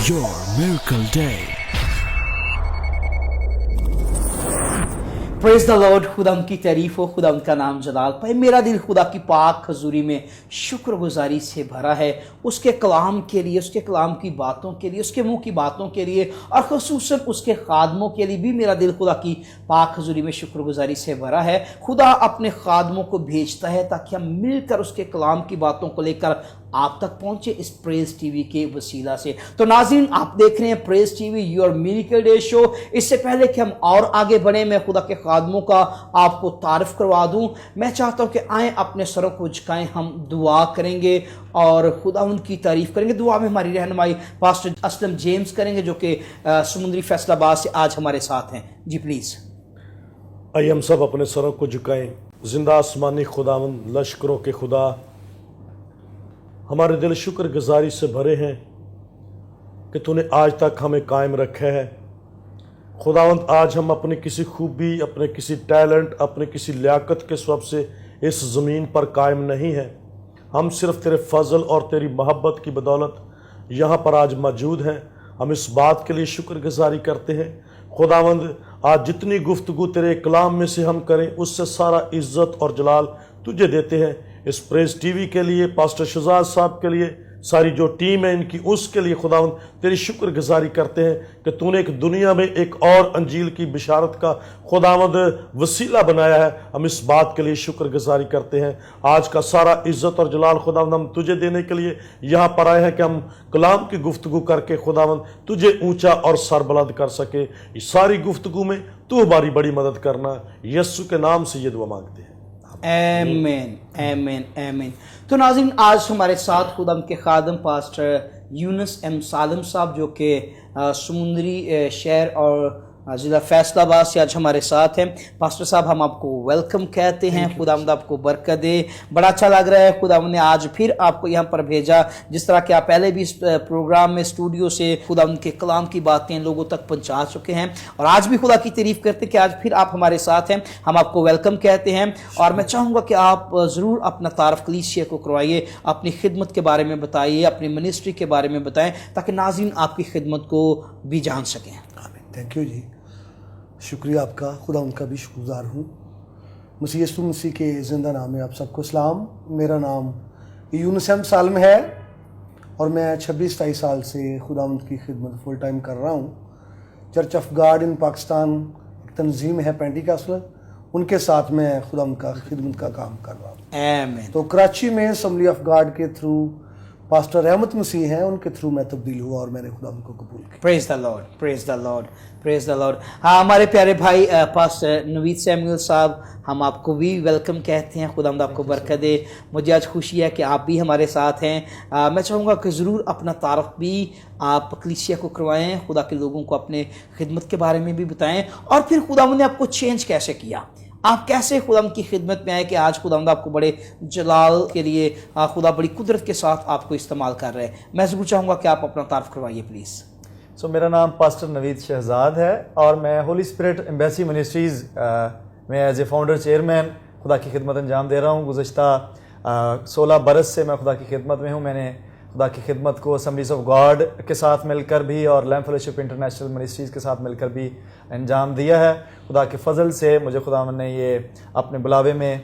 Your miracle day. Praise the Lord. खुदा उनकी तारीफ हो, खुदा उनका नाम जलाल पाए। मेरा दिल खुदा की पाक हजूरी में शुक्रगुजारी से भरा है, उसके कलाम के लिए, उसके कलाम की बातों के लिए, उसके मुंह की बातों के लिए, और ख़ुसूसन उसके खादमों के लिए भी मेरा दिल खुदा की पाक हजूरी में शुक्रगुजारी से भरा है। खुदा अपने खादमों को भेजता है ताकि हम मिलकर उसके कलाम की बातों को लेकर आप तक पहुंचे इस प्रेज टीवी के वसीला से। तो नाज़रीन, आप देख रहे हैं praise TV your miracle day show. इससे पहले कि हम और आगे बढ़े, मैं खुदा के खादमों का आपको तारीफ करवा दूं। मैं चाहता हूं कि आएँ, अपने सरों को झुकाएं, हम दुआ करेंगे और खुदा उनकी तारीफ करेंगे। दुआ में हमारी रहनुमाई पास्टर असलम जेम्स करेंगे, जो कि समुंदरी फैसलाबाद से आज हमारे साथ हैं। जी प्लीज़। आइए हम सब अपने सरों को झुकाएं। जिंदा आसमानी खुदावंद, लश्करों के खुदा, हमारे दिल शुक्र गुजारी से भरे हैं कि तूने आज तक हमें कायम रखा है। खुदावंद, आज हम अपनी किसी खूबी, अपने किसी टैलेंट, अपने किसी लियाकत के सबब से इस ज़मीन पर कायम नहीं हैं। हम सिर्फ तेरे फजल और तेरी मोहब्बत की बदौलत यहाँ पर आज मौजूद हैं। हम इस बात के लिए शुक्र गुजारी करते हैं। खुदावंद, आज जितनी गुफ्तगू तेरे कलाम में से हम करें, उससे सारा इज़्ज़त और जलाल तुझे देते हैं। इस प्रेज टीवी के लिए, पास्टर शहजाद साहब के लिए, सारी जो टीम है इनकी, उसके लिए खुदावंद तेरी शुक्र गुजारी करते हैं कि तूने एक दुनिया में एक और अंजील की बिशारत का खुदावंद वसीला बनाया है। हम इस बात के लिए शुक्र गुजारी करते हैं। आज का सारा इज्जत और जलाल खुदावंद हम तुझे देने के लिए यहाँ पर आए हैं कि हम कलाम की गुफ्तगू करके खुदावंद तुझे ऊंचा और सरबलंद कर सके। इस सारी गुफ्तगू में तू हमारी बड़ी मदद करना, यस्सु के नाम से ये दुआ मांगते हैं। आमीन आमीन आमीन। तो नाज़रीन, आज हमारे साथ खुदा के खादम पास्टर यूनुस एम सालम साहब, जो कि समुंदरी शहर और ज़िला फैसलाबाद से आज हमारे साथ हैं। पास्टर साहब, हम आपको वेलकम कहते हैं। खुदावंद आपको बरकत दे। बड़ा अच्छा लग रहा है, खुदावंद ने आज फिर आपको यहाँ पर भेजा। जिस तरह कि आप पहले भी इस प्रोग्राम में स्टूडियो से खुदावंद के कलाम की बातें लोगों तक पहुँचा चुके हैं, और आज भी खुदा की तारीफ करते कि आज फिर आप हमारे साथ हैं। हम आपको वेलकम कहते हैं, और मैं चाहूँगा कि आप ज़रूर अपना तारफ़ कलीसिया को करवाइए, अपनी खिदमत के बारे में बताइए, अपनी मिनिस्ट्री के बारे में बताएँ, ताकि नाज़रीन आपकी खिदमत को भी जान सकें। थैंक यू जी, शुक्रिया आपका। खुदा उनका भी शुक्रगुजार हूँ। मसीह यीशु मसीह के ज़िंदा नाम में आप सबको सलाम। मेरा नाम यूनुस एम सालम है और मैं 26-27 साल से खुदावंद की खिदमत फुल टाइम कर रहा हूँ। चर्च ऑफ गॉड इन पाकिस्तान एक तंजीम है पेंटिकॉस्टल, उनके साथ मैं खुदावंद का खिदमत का काम कर रहा हूँ। आमीन। तो कराची में असम्बली ऑफ गॉड के थ्रू पास्टर रहमत मसीह हैं, उनके थ्रू मैं तब्दील हुआ और मैंने खुदा उनको कबूल किया। Praise the Lord, praise the Lord, praise the Lord. हाँ, हमारे प्यारे भाई पास्टर नवीद सैमुअल साहब, हम आपको भी वेलकम कहते हैं। खुदावंद आपको बरकत दे। मुझे आज खुशी है कि आप भी हमारे साथ हैं। मैं चाहूँगा कि ज़रूर अपना तारफ़ भी आप कलीसिया को करवाएं, खुदा के लोगों को अपने खिदमत के बारे में भी बताएं, और फिर खुदावंद ने आपको चेंज कैसे किया, आप कैसे खुदावंद की खिदमत में आए कि आज खुदावंद आपको बड़े जलाल के लिए खुदा बड़ी कुदरत के साथ आपको इस्तेमाल कर रहे हैं। मैं ज़रूर चाहूँगा कि आप अपना तारीफ करवाइए प्लीज़। मेरा नाम पास्टर नवीद शहजाद है और मैं होली स्पिरिट एम्बेसी मिनिस्ट्रीज़ में एज ए फाउंडर चेयरमैन खुदा की खिदमत अंजाम दे रहा हूँ। गुज़श्ता 16 बरस से मैं खुदा की खिदमत में हूँ। मैंने खुदा की खिदमत को असम्बलीज़ ऑफ गॉड के साथ मिलकर भी और लैम्प फेलोशिप इंटरनेशनल मिनिस्ट्रीज़ के साथ मिलकर भी अंजाम दिया है। खुदा के फजल से मुझे खुदा ने ये अपने बुलावे में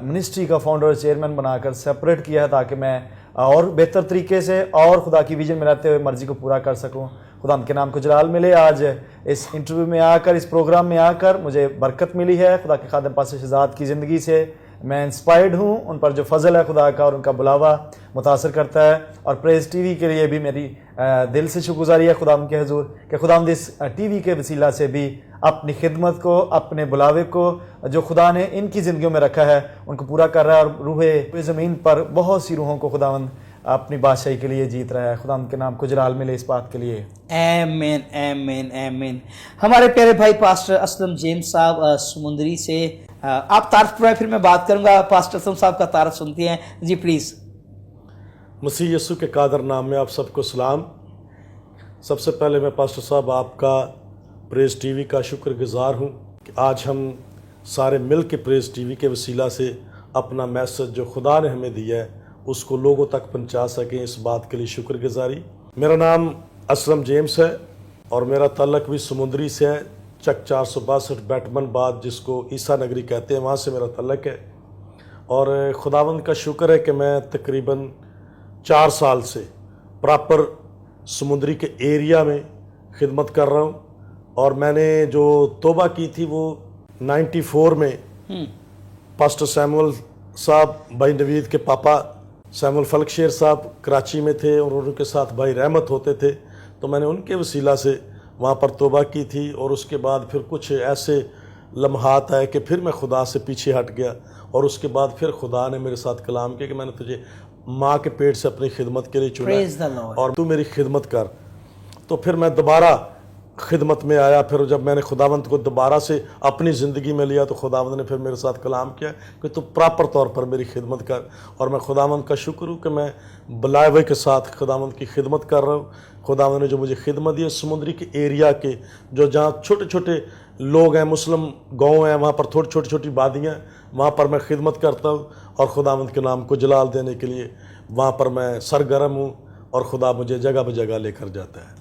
मिनिस्ट्री का फाउंडर और चेयरमैन बनाकर सेपरेट किया है, ताकि मैं और बेहतर तरीके से और खुदा की विजन में रहते हुए मर्ज़ी को पूरा कर सकूँ। खुदा के नाम को जलाल मिले। आज इस इंटरव्यू में आकर, इस प्रोग्राम में आकर मुझे बरकत मिली है। खुदा के खादिम पास्टर शहजाद की ज़िंदगी से मैं इंस्पायर्ड हूँ। उन पर जो फजल है खुदा का और उनका बुलावा मुतासर करता है। और प्रेज टीवी के लिए भी मेरी दिल से शुक्रगुजारी है खुदा के हुजूर कि खुदा इस टीवी के वसीला से भी अपनी खिदमत को, अपने बुलावे को जो खुदा ने इनकी ज़िंदगियों में रखा है उनको पूरा कर रहा है, और रूहे ज़मीन पर बहुत सी रूहों को खुदावंद अपनी बादशाही के लिए जीत रहा है। खुदा के नाम को जलाल मिले इस बात के लिए। आमीन आमीन आमीन। हमारे प्यारे भाई पास्टर असलम जेम्स साहब समुंदरी से, आप तारीफ करवाएं, फिर मैं बात करूंगा। पास्टर असलम साहब का तारीफ सुनते हैं जी प्लीज़। मसीह यीशु के कादर नाम में आप सबको सलाम। सबसे पहले मैं पास्टर साहब आपका प्रेज टीवी का शुक्रगुजार हूँ कि आज हम सारे मिल के प्रेज टीवी के वसीला से अपना मैसेज जो खुदा ने हमें दिया है उसको लोगों तक पहुँचा सकें। इस बात के लिए शुक्रगुजारी। मेरा नाम असलम जेम्स है और मेरा ताल्लुक भी समुंदरी से है। चक 462 बैटमन बाद जिसको ईसा नगरी कहते हैं, वहाँ से मेरा ताल्लुक है। और खुदावंद का शुक्र है कि मैं तकरीबन 4 साल से प्रॉपर समुंदरी के एरिया में खिदमत कर रहा हूँ। और मैंने जो तौबा की थी वो 94 में पास्टर सैमुअल साहब, भाई नवीद के पापा सैमुअल फलकशेर साहब कराची में थे और उनके साथ भाई रहमत होते थे, तो मैंने उनके वसीला से वहाँ पर तौबा की थी। और उसके बाद फिर कुछ ऐसे लम्हात आए कि फिर मैं खुदा से पीछे हट गया। और उसके बाद फिर खुदा ने मेरे साथ कलाम किया कि मैंने तुझे माँ के पेट से अपनी खिदमत के लिए चुना है और तू मेरी खिदमत कर। तो फिर मैं दोबारा खिदमत में आया। फिर जब मैंने खुदावंत को दोबारा से अपनी ज़िंदगी में लिया तो खुदावंत ने फिर मेरे साथ कलाम किया कि तू प्रॉपर तौर पर मेरी खिदमत कर। और मैं खुदावंत का शुक्र हूँ कि मैं बुलाए हुए के साथ खुदावंत की खिदमत कर रहा हूँ। खुदावंत ने जो मुझे खिदमत दी है समुद्री के एरिया के, जो जहाँ छोटे छोटे लोग हैं, मुस्लिम गाँव हैं, वहाँ पर थोड़ी छोटी छोटी वादियाँ, वहाँ पर मैं खिदमत करता हूँ। और खुदावंत के नाम को जलाल देने के लिए वहाँ पर मैं सरगर्म हूँ और खुदा मुझे जगह ब जगह लेकर जाता है।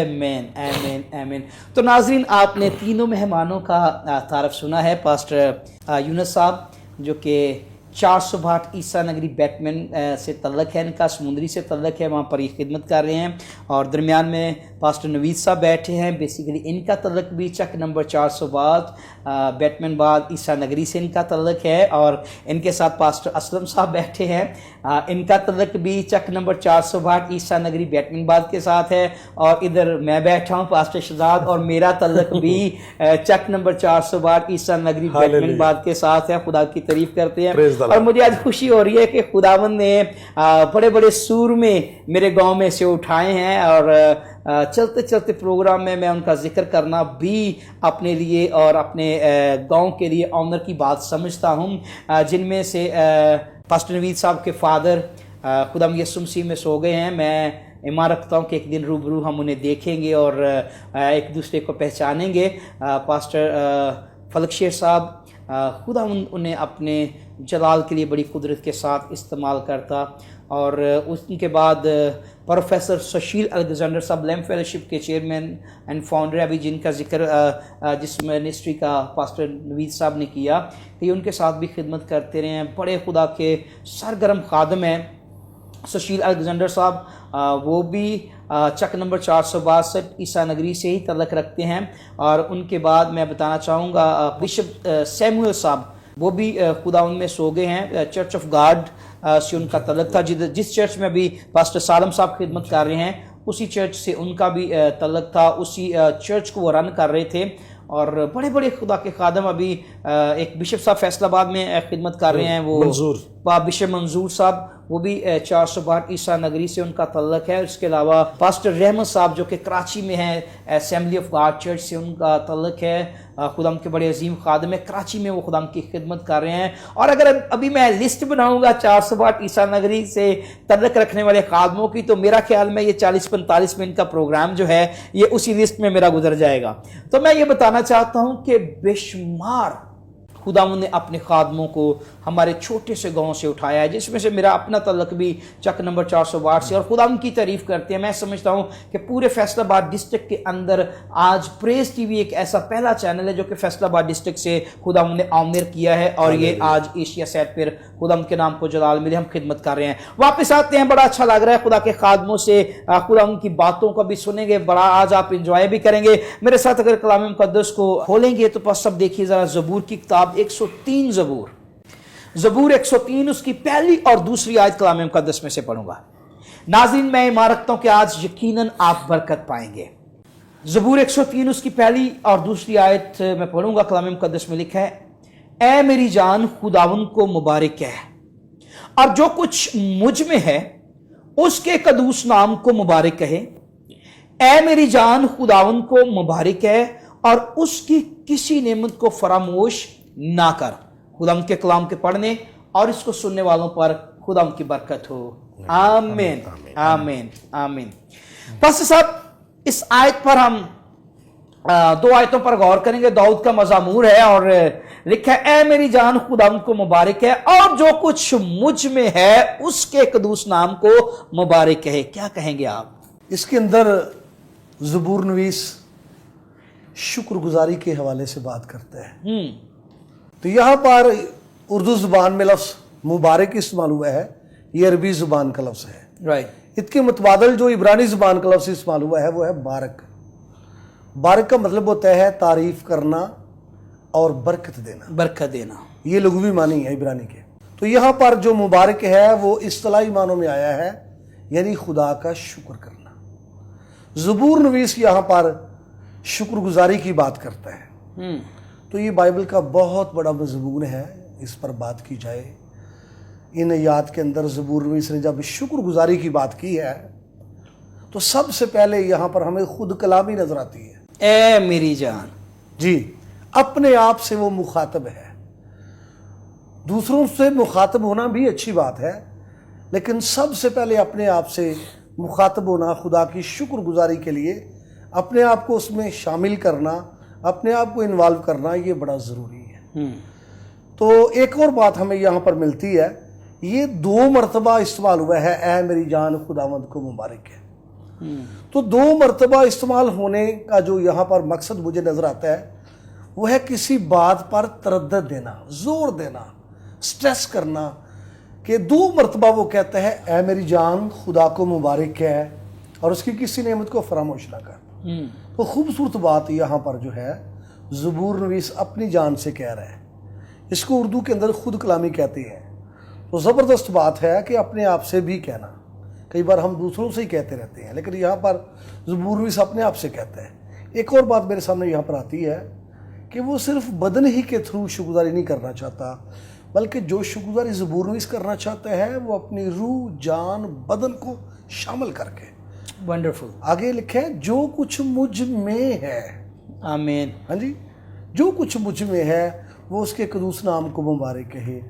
आमीन आमीन आमीन। तो नाज़रीन, आपने तीनों मेहमानों का तारफ़ सुना है। पास्टर यूनुस साहब जो कि 462 ईसा नगरी बैटमैन से तल्लक है, इनका समुंदरी से तल्लक है, वहाँ पर ये खिदमत कर रहे हैं। और दरमियान में पास्टर नवीद साहब बैठे हैं, बेसिकली इनका तल्लक भी चक नंबर 462 बैटमैन बाद ईसा नगरी से इनका तल्लक है। और इनके साथ पास्टर असलम साहब बैठे हैं, इनका तल्लक भी चक नंबर 462 ईसा नगरी बैटमैन बाद के साथ है। और इधर मैं बैठा हूँ पास्टर शहजाद, और मेरा तल्लक भी चक नंबर 462 ईसा नगरी बैटमैन बाद के साथ है। खुदा की तारीफ करते हैं। और मुझे आज खुशी हो रही है कि खुदावंद ने बड़े बड़े सूर में मेरे गांव में से उठाए हैं। और चलते चलते प्रोग्राम में मैं उनका जिक्र करना भी अपने लिए और अपने गांव के लिए ऑनर की बात समझता हूं, जिनमें से पास्टर नवीद साहब के फादर खुदा यीशु मसीह में सो गए हैं। मैं ईमान रखता हूँ कि एक दिन रूबरू हम उन्हें देखेंगे और एक दूसरे को पहचानेंगे। पास्टर फलकशेर साहब, खुदा उन्हें अपने जलाल के लिए बड़ी कुदरत के साथ इस्तेमाल करता। और उसके बाद प्रोफेसर सुशील अलेक्जेंडर साहब लैम्प फेलोशिप के चेयरमैन एंड फाउंडर, अभी जिनका जिक्र जिस मिनिस्ट्री का पास्टर नवीद साहब ने किया, तो ये उनके साथ भी खिदमत करते रहे हैं। बड़े खुदा के सरगर्म खादम हैं सुशील अलेक्जेंडर साहब, वो भी चक नंबर 462 ईसा नगरी से ही तल्लक रखते हैं। और उनके बाद मैं बताना चाहूँगा बिशप सैमुअल साहब, वो भी खुदा उनमें सो गए हैं। चर्च ऑफ गॉड से उनका तल्लक था। जिस चर्च में अभी पास्टर सालम साहब खिदमत कर रहे हैं, उसी चर्च से उनका भी तल्लक था, उसी चर्च को वो रन कर रहे थे। और बड़े बड़े खुदा के खादम अभी एक बिशप साहब फैसलाबाद में खिदमत कर रहे हैं, वो बिशप मंजूर साहब, वो भी 462 ईसा नगरी से उनका तल्लक है। इसके अलावा पास्टर रहमत साहब जो कि कराची में हैं, असेंबली ऑफ गॉड चर्च से उनका तल्लक है। खुदाम के बड़े अजीम खादम है, कराची में वो खुदाम की खिदमत कर रहे हैं। और अगर अभी मैं लिस्ट बनाऊंगा 462 ईसा नगरी से तल्लक रखने वाले खादमों की, तो मेरा ख्याल में ये 40-45 मिनट का प्रोग्राम जो है ये उसी लिस्ट में मेरा गुजर जाएगा। तो मैं ये बताना चाहता हूँ कि बेशुमार खुदावंद ने अपने खादमों को हमारे छोटे से गांव से उठाया है, जिसमें से मेरा अपना तल्लक भी चक नंबर 462 से। और खुदावंद की तारीफ करते हैं। मैं समझता हूं कि पूरे फैसलाबाद डिस्ट्रिक्ट के अंदर आज प्रेस टीवी एक ऐसा पहला चैनल है जो कि फैसलाबाद डिस्ट्रिक्ट से खुदावंद ने आमिर किया है। और ये आज एशिया साइड पर खुदावंद के नाम को जलाल मिले, हम खिदमत कर रहे हैं। वापस आते हैं, बड़ा अच्छा लग रहा है खुदा के खादमों से, खुदावंद की बातों को भी सुनेंगे, बड़ा आज आप इंजॉय भी करेंगे मेरे साथ। अगर कलाम मुकद्दस को खोलेंगे तो बस सब देखिए जरा, जबूर की किताब 103, जबूर 103 उसकी पहली और दूसरी आयत कलाम मुकद्दस में से पढ़ूंगा। नाज़रीन, मैं ईमान रखता हूं कि आज यकीनन आप बरकत पाएंगे। जबूर 103 उसकी पहली और दूसरी आयत में पढ़ूंगा। कलाम मुकद्दस में लिखा है, ऐ मेरी जान खुदावंद को मुबारक है, और जो कुछ मुझ में है उसके कदूस नाम को मुबारक कहे। ऐ मेरी जान खुदावंद को मुबारक है, और उसकी किसी नेमत को फरामोश ना कर। खुदावंद के कलाम के पढ़ने और इसको सुनने वालों पर खुदावंद की बरकत हो। आमीन आमीन आमीन। बस साहब, इस आयत पर हम 2 आयतों पर गौर करेंगे। दाऊद का मज़मूर है और लिखा है, ऐ मेरी जान खुदावंद को मुबारक है, और जो कुछ मुझ में है उसके कदूस नाम को मुबारक कहे। क्या कहेंगे आप? इसके अंदर ज़बूर नवीस शुक्रगुजारी के हवाले से बात करता है। तो यहाँ पर उर्दू ज़ुबान में लफ्ज़ मुबारक इस्तेमाल हुआ है, ये अरबी ज़ुबान का लफ्ज़ है। राइट। इसके मुतबादल जो इब्रानी ज़ुबान का लफ्ज़ इस्तेमाल हुआ है वो है बारक। बारक का मतलब होता है तारीफ़ करना और बरकत देना, बरकत देना, ये लुग़वी मानी है इब्रानी के। तो यहाँ पर जो मुबारक है वो इस्तिलाही मानों में आया है, यानी खुदा का शुक्र करना। ज़बूर नवीस यहाँ पर शुक्रगुजारी की बात करता है। तो ये बाइबल का बहुत बड़ा मज़मून है, इस पर बात की जाए। इन आयात के अंदर ज़बूर नवीस ने जब शुक्रगुजारी की बात की है तो सबसे पहले यहाँ पर हमें खुद कलामी नजर आती है। ए मेरी जान, जी, अपने आप से वो मुखातब है। दूसरों से मुखातब होना भी अच्छी बात है, लेकिन सबसे पहले अपने आप से मुखातब होना, खुदा की शुक्रगुजारी के लिए अपने आप को उसमें शामिल करना, अपने आप को इन्वॉल्व करना, ये बड़ा ज़रूरी है। तो एक और बात हमें यहाँ पर मिलती है, ये 2 मरतबा इस्तेमाल हुआ है, ए मेरी जान खुदावंद को मुबारक है। तो 2 मरतबा इस्तेमाल होने का जो यहाँ पर मकसद मुझे नज़र आता है वो है किसी बात पर तरद्दुद देना, जोर देना, स्ट्रेस करना, कि 2 मरतबा वो कहता है ए मेरी जान खुदा को मुबारक है और उसकी किसी नेमत को फरामोश ना कर। तो खूबसूरत बात यहाँ पर जो है ज़बूर नवीस अपनी जान से कह रहा है, इसको उर्दू के अंदर खुद कलामी कहते हैं। तो ज़बरदस्त बात है कि अपने आप से भी कहना। कई बार हम दूसरों से ही कहते रहते हैं, लेकिन यहाँ पर ज़बूर नवीस अपने आप से कहता है। एक और बात मेरे सामने यहाँ पर आती है कि वो सिर्फ बदन ही के थ्रू शुक्रगुजारी नहीं करना चाहता, बल्कि जो शुक्रगुजारी ज़बूर नवीस करना चाहता है वो अपनी रूह, जान, बदन को शामिल करके। वंडरफुल। आगे लिखे है जो कुछ मुझ में है। आमीन। हाँ जी, जो कुछ मुझ में है वो उसके कदूस नाम को मुबारक कहे।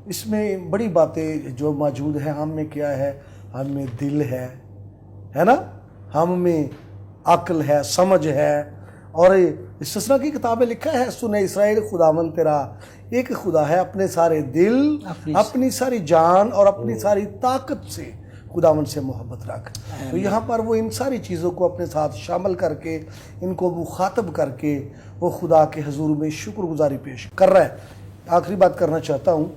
इसमें बड़ी बातें जो मौजूद है, हम में क्या है, हम में दिल है ना, हम में अक्ल है, समझ है। और इस्तिस्ना की किताब में लिखा है, सुने इसराइल खुदावन तेरा एक खुदा है, अपने सारे दिल, अपनी सारी जान और अपनी सारी ताकत से खुदावन से मोहब्बत रख। तो यहाँ पर वो इन सारी चीज़ों को अपने साथ शामिल करके, इनको मुखातब करके वो खुदा के हजूर में शुक्रगुजारी पेश कर रहा है। आखिरी बात करना चाहता हूँ,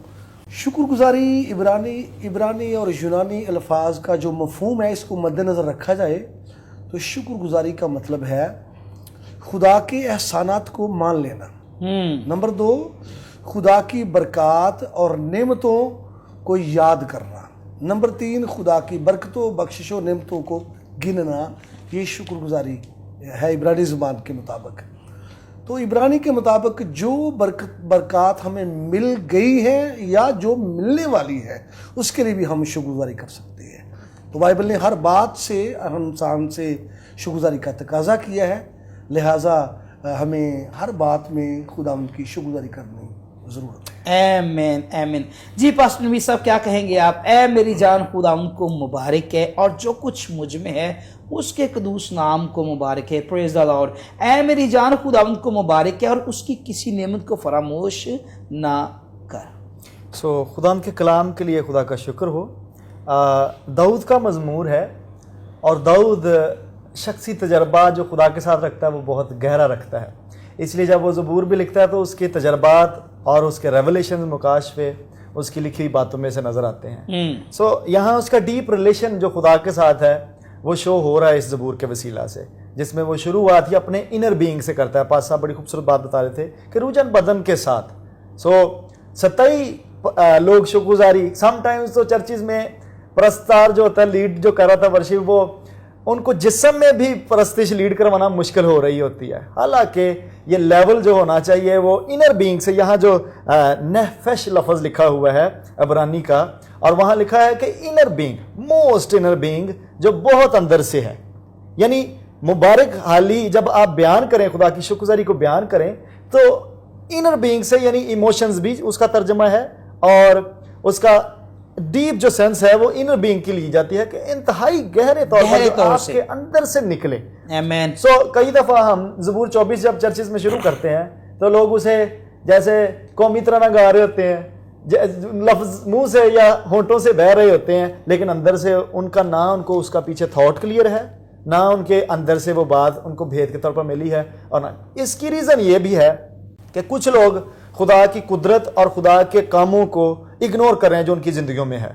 शुक्रगुजारी इब्रानी और यूनानी अल्फाज का जो मफहूम है, इसको मद्देनज़र रखा जाए तो शुक्रगुजारी का मतलब है खुदा के एहसानात को मान लेना। नंबर 2, खुदा की बरक़ात और नेमतों को याद करना। नंबर 3, खुदा की बरकतों, बख्शिशों, नेमतों को गिनना। ये शुक्रगुजारी है इब्रानी ज़ुबान के मुताबिक। तो इब्रानी के मुताबिक जो बरक़ात हमें मिल गई है या जो मिलने वाली है, उसके लिए भी हम शुक्रगुजारी कर सकते हैं। तो बाइबल ने हर बात से इंसान से शुक्रगुजारी का तकाजा किया है, लिहाजा हमें हर बात में खुदावंद की शुक्रगुजारी करनी ज़रूरत है। आमीन आमीन। जी पास्टर नबी साहब, क्या कहेंगे आप? ए मेरी जान खुदावंद को मुबारक है और जो कुछ मुझ में है उसके कदूस नाम को मुबारक है। Praise the Lord. ए मेरी जान खुदावंद को मुबारक है और उसकी किसी नेमत को फरामोश ना कर। खुदावंद के कलाम के लिए खुदा का शुक्र हो। दाऊद का मज़मूर है और दाऊद शख्सी तजर्बा जो खुदा के साथ रखता है वो बहुत गहरा रखता है, इसलिए जब वो ज़बूर भी लिखता है तो उसके तजर्बात और उसके रेवलेशन मुकाशफे उसकी लिखी हुई बातों में से नज़र आते हैं। यहाँ उसका डीप रिलेशन जो खुदा के साथ है वो शो हो रहा है इस ज़बूर के वसीला से, जिसमें वो शुरुआत ही अपने इनर बीइंग से करता है। पास साहब बड़ी खूबसूरत बात बता रहे थे कि रूजन बदन के साथ। सत्ताई लोग शुक्रगुजारी, समटाइम्स तो चर्चिज़ में परस्तार जो होता है, लीड जो कर रहा था वर्शिप, वो उनको जिस्म में भी परस्तिश लीड करवाना मुश्किल हो रही होती है। हालांकि ये लेवल जो होना चाहिए वो इनर बीइंग से। यहाँ जो नहफश लफ्ज़ लिखा हुआ है अबरानी का, और वहाँ लिखा है कि inner being, most inner being, जो बहुत अंदर से है। यानी मुबारक हाली जब आप बयान करें, खुदा की शुक्रगुजारी को बयान करें, तो इनर बीइंग से यानी इमोशंस भी उसका तर्जमा है, और उसका डीप जो सेंस है वो इनर बीइंग की ली जाती है कि इंतहाई गहरे तौर पर आपके अंदर से निकले। आमीन। कई दफ़ा हम ज़बूर 24 जब चर्चिस में शुरू करते हैं तो लोग उसे जैसे कौमी तराना गा रहे होते हैं, लफ्ज़ मुंह से या होंठों से बह रहे होते हैं, लेकिन अंदर से उनका ना उनको उसका पीछे थॉट क्लियर है, نہ ان کے اندر سے وہ بات ان کو بھید کے طور پر ملی ہے، اور نہ اس کی ریزن یہ بھی ہے کہ کچھ لوگ خدا کی قدرت اور خدا کے کاموں کو اگنور کر رہے ہیں جو ان کی زندگیوں میں ہے.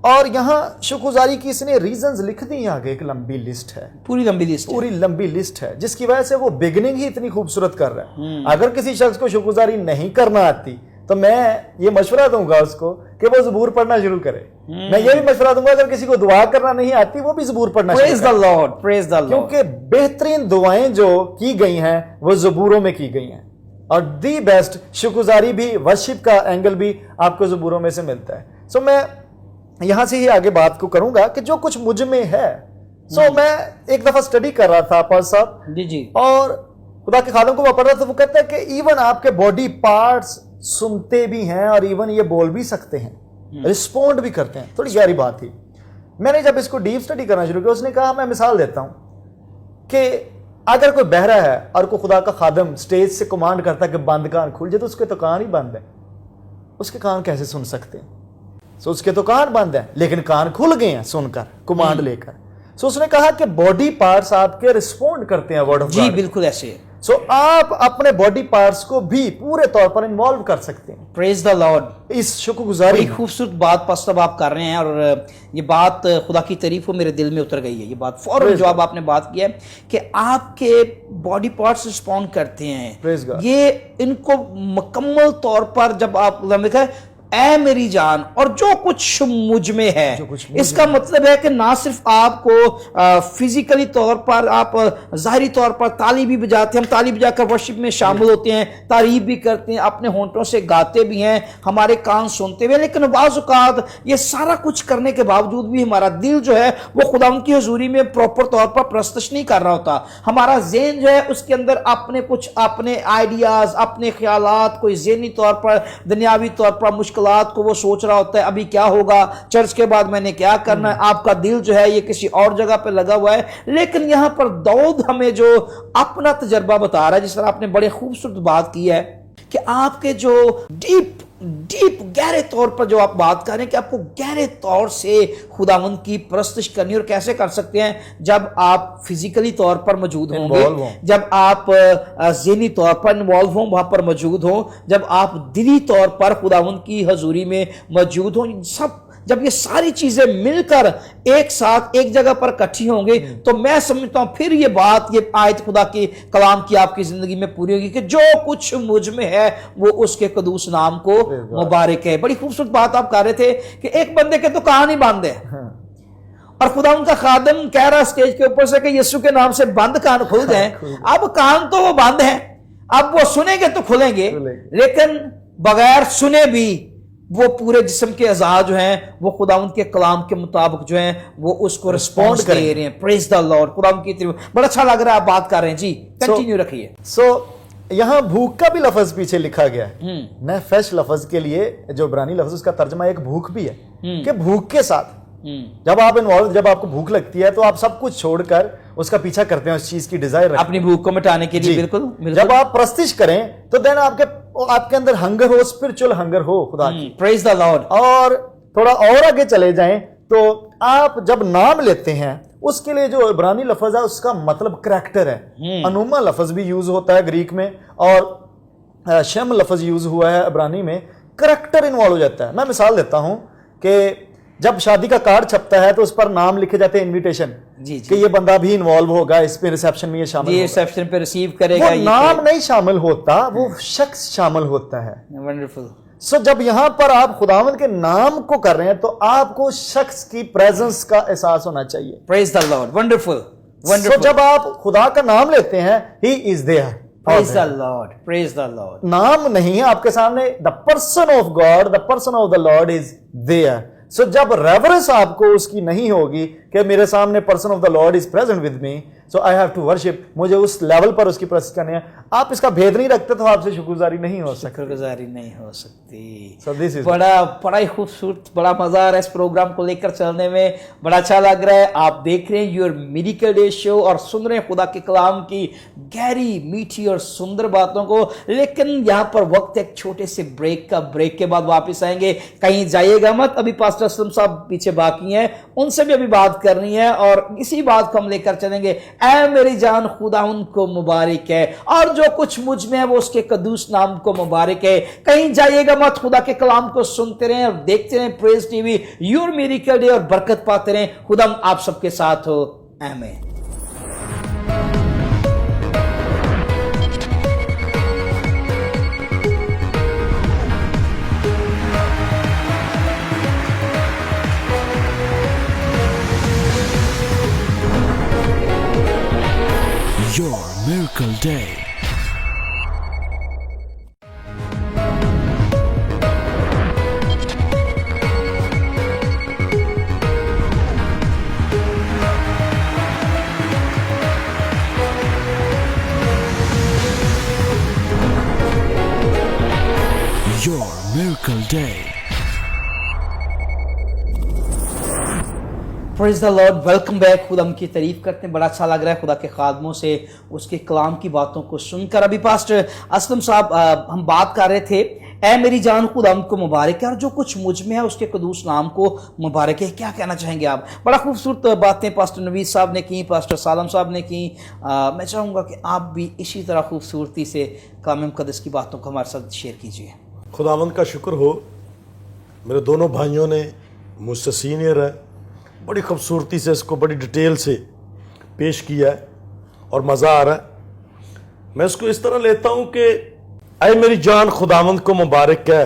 اور یہاں شکر گزاری کی اس نے ریزنز لکھ دی، آگے ایک لمبی لسٹ ہے، پوری لمبی لسٹ ہے، جس کی وجہ سے وہ بگننگ ہی اتنی خوبصورت کر رہا ہے. اگر کسی شخص کو شکر گزاری نہیں کرنا آتی تو میں یہ مشورہ دوں گا اس کو کہ وہ زبور پڑھنا شروع کرے. میں یہ بھی مشورہ دوں گا اگر کسی کو دعا کرنا نہیں آتی وہ بھی زبور پڑھنا شروع کرے. پریز دا لارڈ. کیونکہ بہترین دعائیں جو کی گئی ہیں وہ زبوروں میں کی گئی ہیں، اور دی بیسٹ شکر گزاری بھی، ورشپ کا اینگل بھی آپ کو زبوروں میں سے ملتا ہے. سو میں یہاں سے ہی آگے بات کو کروں گا کہ جو کچھ مجھ میں ہے. سو میں ایک دفعہ اسٹڈی کر رہا تھا پاس صاحب جی اور خدا کے خادم کو وہ پڑھ رہا تھا، وہ کہتا ہے کہ ایون آپ کے باڈی پارٹس سنتے بھی ہیں اور ایون یہ بول بھی سکتے ہیں، رسپونڈ بھی کرتے ہیں. تھوڑی گہری بات تھی. میں نے جب اس کو ڈیپ اسٹڈی کرنا شروع کیا، اس نے کہا، میں مثال دیتا ہوں کہ اگر کوئی بہرا ہے اور کوئی خدا کا خادم سٹیج سے کمانڈ کرتا ہے کہ بند کان کھل جائے، تو اس کے تو کان ہی بند ہے، اس کے کان کیسے سن سکتے ہیں؟ سو اس کے تو کان بند ہیں لیکن کان کھل گئے ہیں سن کر، کمانڈ لے کر. سو اس نے کہا کہ باڈی پارٹس آپ کے رسپونڈ کرتے ہیں ورڈ آف گاڈ. جی بالکل ایسے ہے. سو آپ اپنے باڈی پارٹس کو بھی پورے طور پر انوالو کر سکتے ہیں پریز دا لارڈ. اس شکر گزاری. بڑی خوبصورت بات پاستر آپ کر رہے ہیں، اور یہ بات خدا کی تعریف میرے دل میں اتر گئی ہے. یہ بات فوراً جو آپ نے بات کی ہے کہ آپ کے باڈی پارٹس رسپونڈ کرتے ہیں، یہ ان کو مکمل طور پر جب آپ لکھا ہے اے میری جان اور جو کچھ مجھ میں ہے، اس کا مطلب ہے کہ نہ صرف آپ کو فزیکلی طور پر، آپ ظاہری طور پر تالی بھی بجاتے ہیں، ہم تالی بجا کر ورشپ میں شامل ہوتے ہیں، تعریف بھی کرتے ہیں، اپنے ہونٹوں سے گاتے بھی ہیں، ہمارے کان سنتے ہوئے، لیکن بعض اوقات یہ سارا کچھ کرنے کے باوجود بھی ہمارا دل جو ہے وہ خدا ان کی حضوری میں پراپر طور پر پرستش نہیں کر رہا ہوتا. ہمارا ذہن جو ہے اس کے اندر اپنے آئیڈیاز، اپنے خیالات، کوئی ذہنی طور پر، دنیاوی طور پر مشکلات کو وہ سوچ رہا ہوتا ہے، ابھی کیا ہوگا، چرچ کے بعد میں نے کیا کرنا ہے. آپ کا دل جو ہے یہ کسی اور جگہ پہ لگا ہوا ہے. لیکن یہاں پر داؤد ہمیں جو اپنا تجربہ بتا رہا ہے، جس طرح آپ نے بڑے خوبصورت بات کی ہے کہ آپ کے جو ڈیپ گہرے طور پر جو آپ بات کر رہے ہیں کہ آپ کو گہرے طور سے خداوند کی پرستش کرنی، اور کیسے کر سکتے ہیں؟ جب آپ فزیکلی طور پر موجود ہوں گے، جب آپ ذہنی طور پر انوالو ہوں، وہاں پر موجود ہوں، جب آپ دلی طور پر خداوند کی حضوری میں موجود ہوں، جب یہ ساری چیزیں مل کر ایک ساتھ ایک جگہ پر اکٹھی ہوں گے، تو میں سمجھتا ہوں پھر یہ بات، یہ آیت خدا کے کلام کی آپ کی زندگی میں پوری ہوگی کہ جو کچھ مجھ میں ہے وہ اس کے قدوس نام کو مبارک ہے. بڑی خوبصورت بات آپ کہہ رہے تھے کہ ایک بندے کے تو کان ہی بند ہے، اور خدا ان کا خادم کہہ رہا اسٹیج کے اوپر سے کہ یسوع کے نام سے بند کان کھل جائیں. اب کان تو وہ بند ہیں، اب وہ سنیں گے تو کھلیں گے، لیکن بغیر سنے بھی وہ پورے جسم کے اعضاء جو ہیں وہ خداوند کے کلام کے مطابق جو ہیں وہ اس کو رسپونڈ کر رہے ہیں. پریز دا لارڈ. خداوند کی طرف بڑا اچھا لگ رہا ہے آپ بات کر رہے ہیں. جی کنٹینیو رکھیے. سو یہاں بھوک کا بھی لفظ پیچھے لکھا گیا ہے. نیفش لفظ کے لیے جو عبرانی لفظ اس کا ترجمہ ایک بھوک بھی ہے کہ بھوک کے ساتھ جب آپ کو بھوک لگتی ہے تو آپ سب کچھ چھوڑ کر اس کا پیچھا کرتے ہیں، اس چیز کی ڈیزائر اپنی بھوک کو مٹانے کے لیے. بالکل. جب آپ پرستش کریں تو دین آپ کے اندر ہنگر ہو، اسپرچل ہنگر ہو خدا کی. پریز دا لارڈ. اور تھوڑا اور آگے چلے جائیں تو آپ جب نام لیتے ہیں اس کے لیے جو عبرانی لفظ ہے اس کا مطلب کریکٹر ہے. انوما لفظ بھی یوز ہوتا ہے گریک میں، اور شم لفظ یوز ہوا ہے عبرانی میں. کریکٹر انوالو ہو جاتا ہے. میں مثال دیتا ہوں کہ جب شادی کا کارڈ چھپتا ہے تو اس پر نام لکھے جاتے ہیں، انویٹیشن، کہ یہ بندہ بھی انوالو ہوگا اس پہ، ریسیپشن میں یہ شامل ہوگا، ریسیپشن پہ ریسیو کرے گا. وہ نام نہیں شامل ہوتا، وہ شخص شامل ہوتا ہے. ونڈرفل. سو جب یہاں پر آپ خداوند کے نام کو کر رہے ہیں تو آپ کو شخص کی پریزنس کا احساس ہونا چاہیے. پریز دا لارڈ. ونڈرفل. سو جب آپ خدا کا نام لیتے ہیں he is there. Praise the Lord. Praise the Lord. نام نہیں ہے آپ کے سامنے، the person of God, the person of the Lord is there. So جب ریورنس آپ کو اس کی نہیں ہوگی کہ میرے سامنے person of the Lord is present with me, so I have to worship, مجھے اس لیول پر اس کی پرست کرنی ہے. آپ اس کا بھید نہیں رکھتے تو آپ سے شکر گزاری نہیں ہو سکتی. شکر گزاری نہیں ہو سکتی. So this is بڑا ہی خوبصورت, بڑا مزہ آ رہا ہے اس پروگرام کو لے کر چلنے میں, بڑا اچھا لگ رہا ہے. آپ دیکھ رہے ہیں یور میریکل ڈے شو اور سن رہے ہیں خدا کے کلام کی گہری میٹھی اور سندر باتوں کو. لیکن یہاں پر وقت ایک چھوٹے سے بریک کا, بریک کے بعد واپس آئیں گے. کہیں جائیے گا مت, ابھی پاسٹر اسلم صاحب پیچھے باقی ہیں, ان سے بھی ابھی بات کرنی ہے اور اسی بات کو ہم لے کر چلیں گے. اے میری جان خدا ان کو مبارک ہے اور جو کچھ مجھ میں ہے وہ اس کے قدوس نام کو مبارک ہے. کہیں جائیے گا مت, خدا کے کلام کو سنتے رہیں اور دیکھتے رہیں praise T V, your miracle day, اور برکت پاتے رہیں. خدا آپ سب کے ساتھ ہو. آمین. Your Miracle Day. Your Miracle Day. Praise the Lord, welcome back. خدا ہم کی تعریف کرتے ہیں, بڑا اچھا لگ رہا ہے خدا کے خادموں سے اس کے کلام کی باتوں کو سن کر. ابھی پاسٹر اسلم صاحب ہم بات کر رہے تھے, اے میری جان خدا ہم کو مبارک ہے اور جو کچھ مجھ میں ہے اس کے قدوس نام کو مبارک ہے. کیا کہنا چاہیں گے آپ؟ بڑا خوبصورت باتیں پاسٹر نوید صاحب نے کی, پاسٹر سالم صاحب نے کی. میں چاہوں گا کہ آپ بھی اسی طرح خوبصورتی سے کلام مقدس کی باتوں کو ہمارے ساتھ شیئر کیجیے. خداوند کا شکر ہو, میرے دونوں بھائیوں نے مجھ سے سینئر ہے, بڑی خوبصورتی سے اس کو بڑی ڈیٹیل سے پیش کیا ہے اور مزہ آ رہا ہے. میں اس کو اس طرح لیتا ہوں کہ اے میری جان خداوند کو مبارک ہے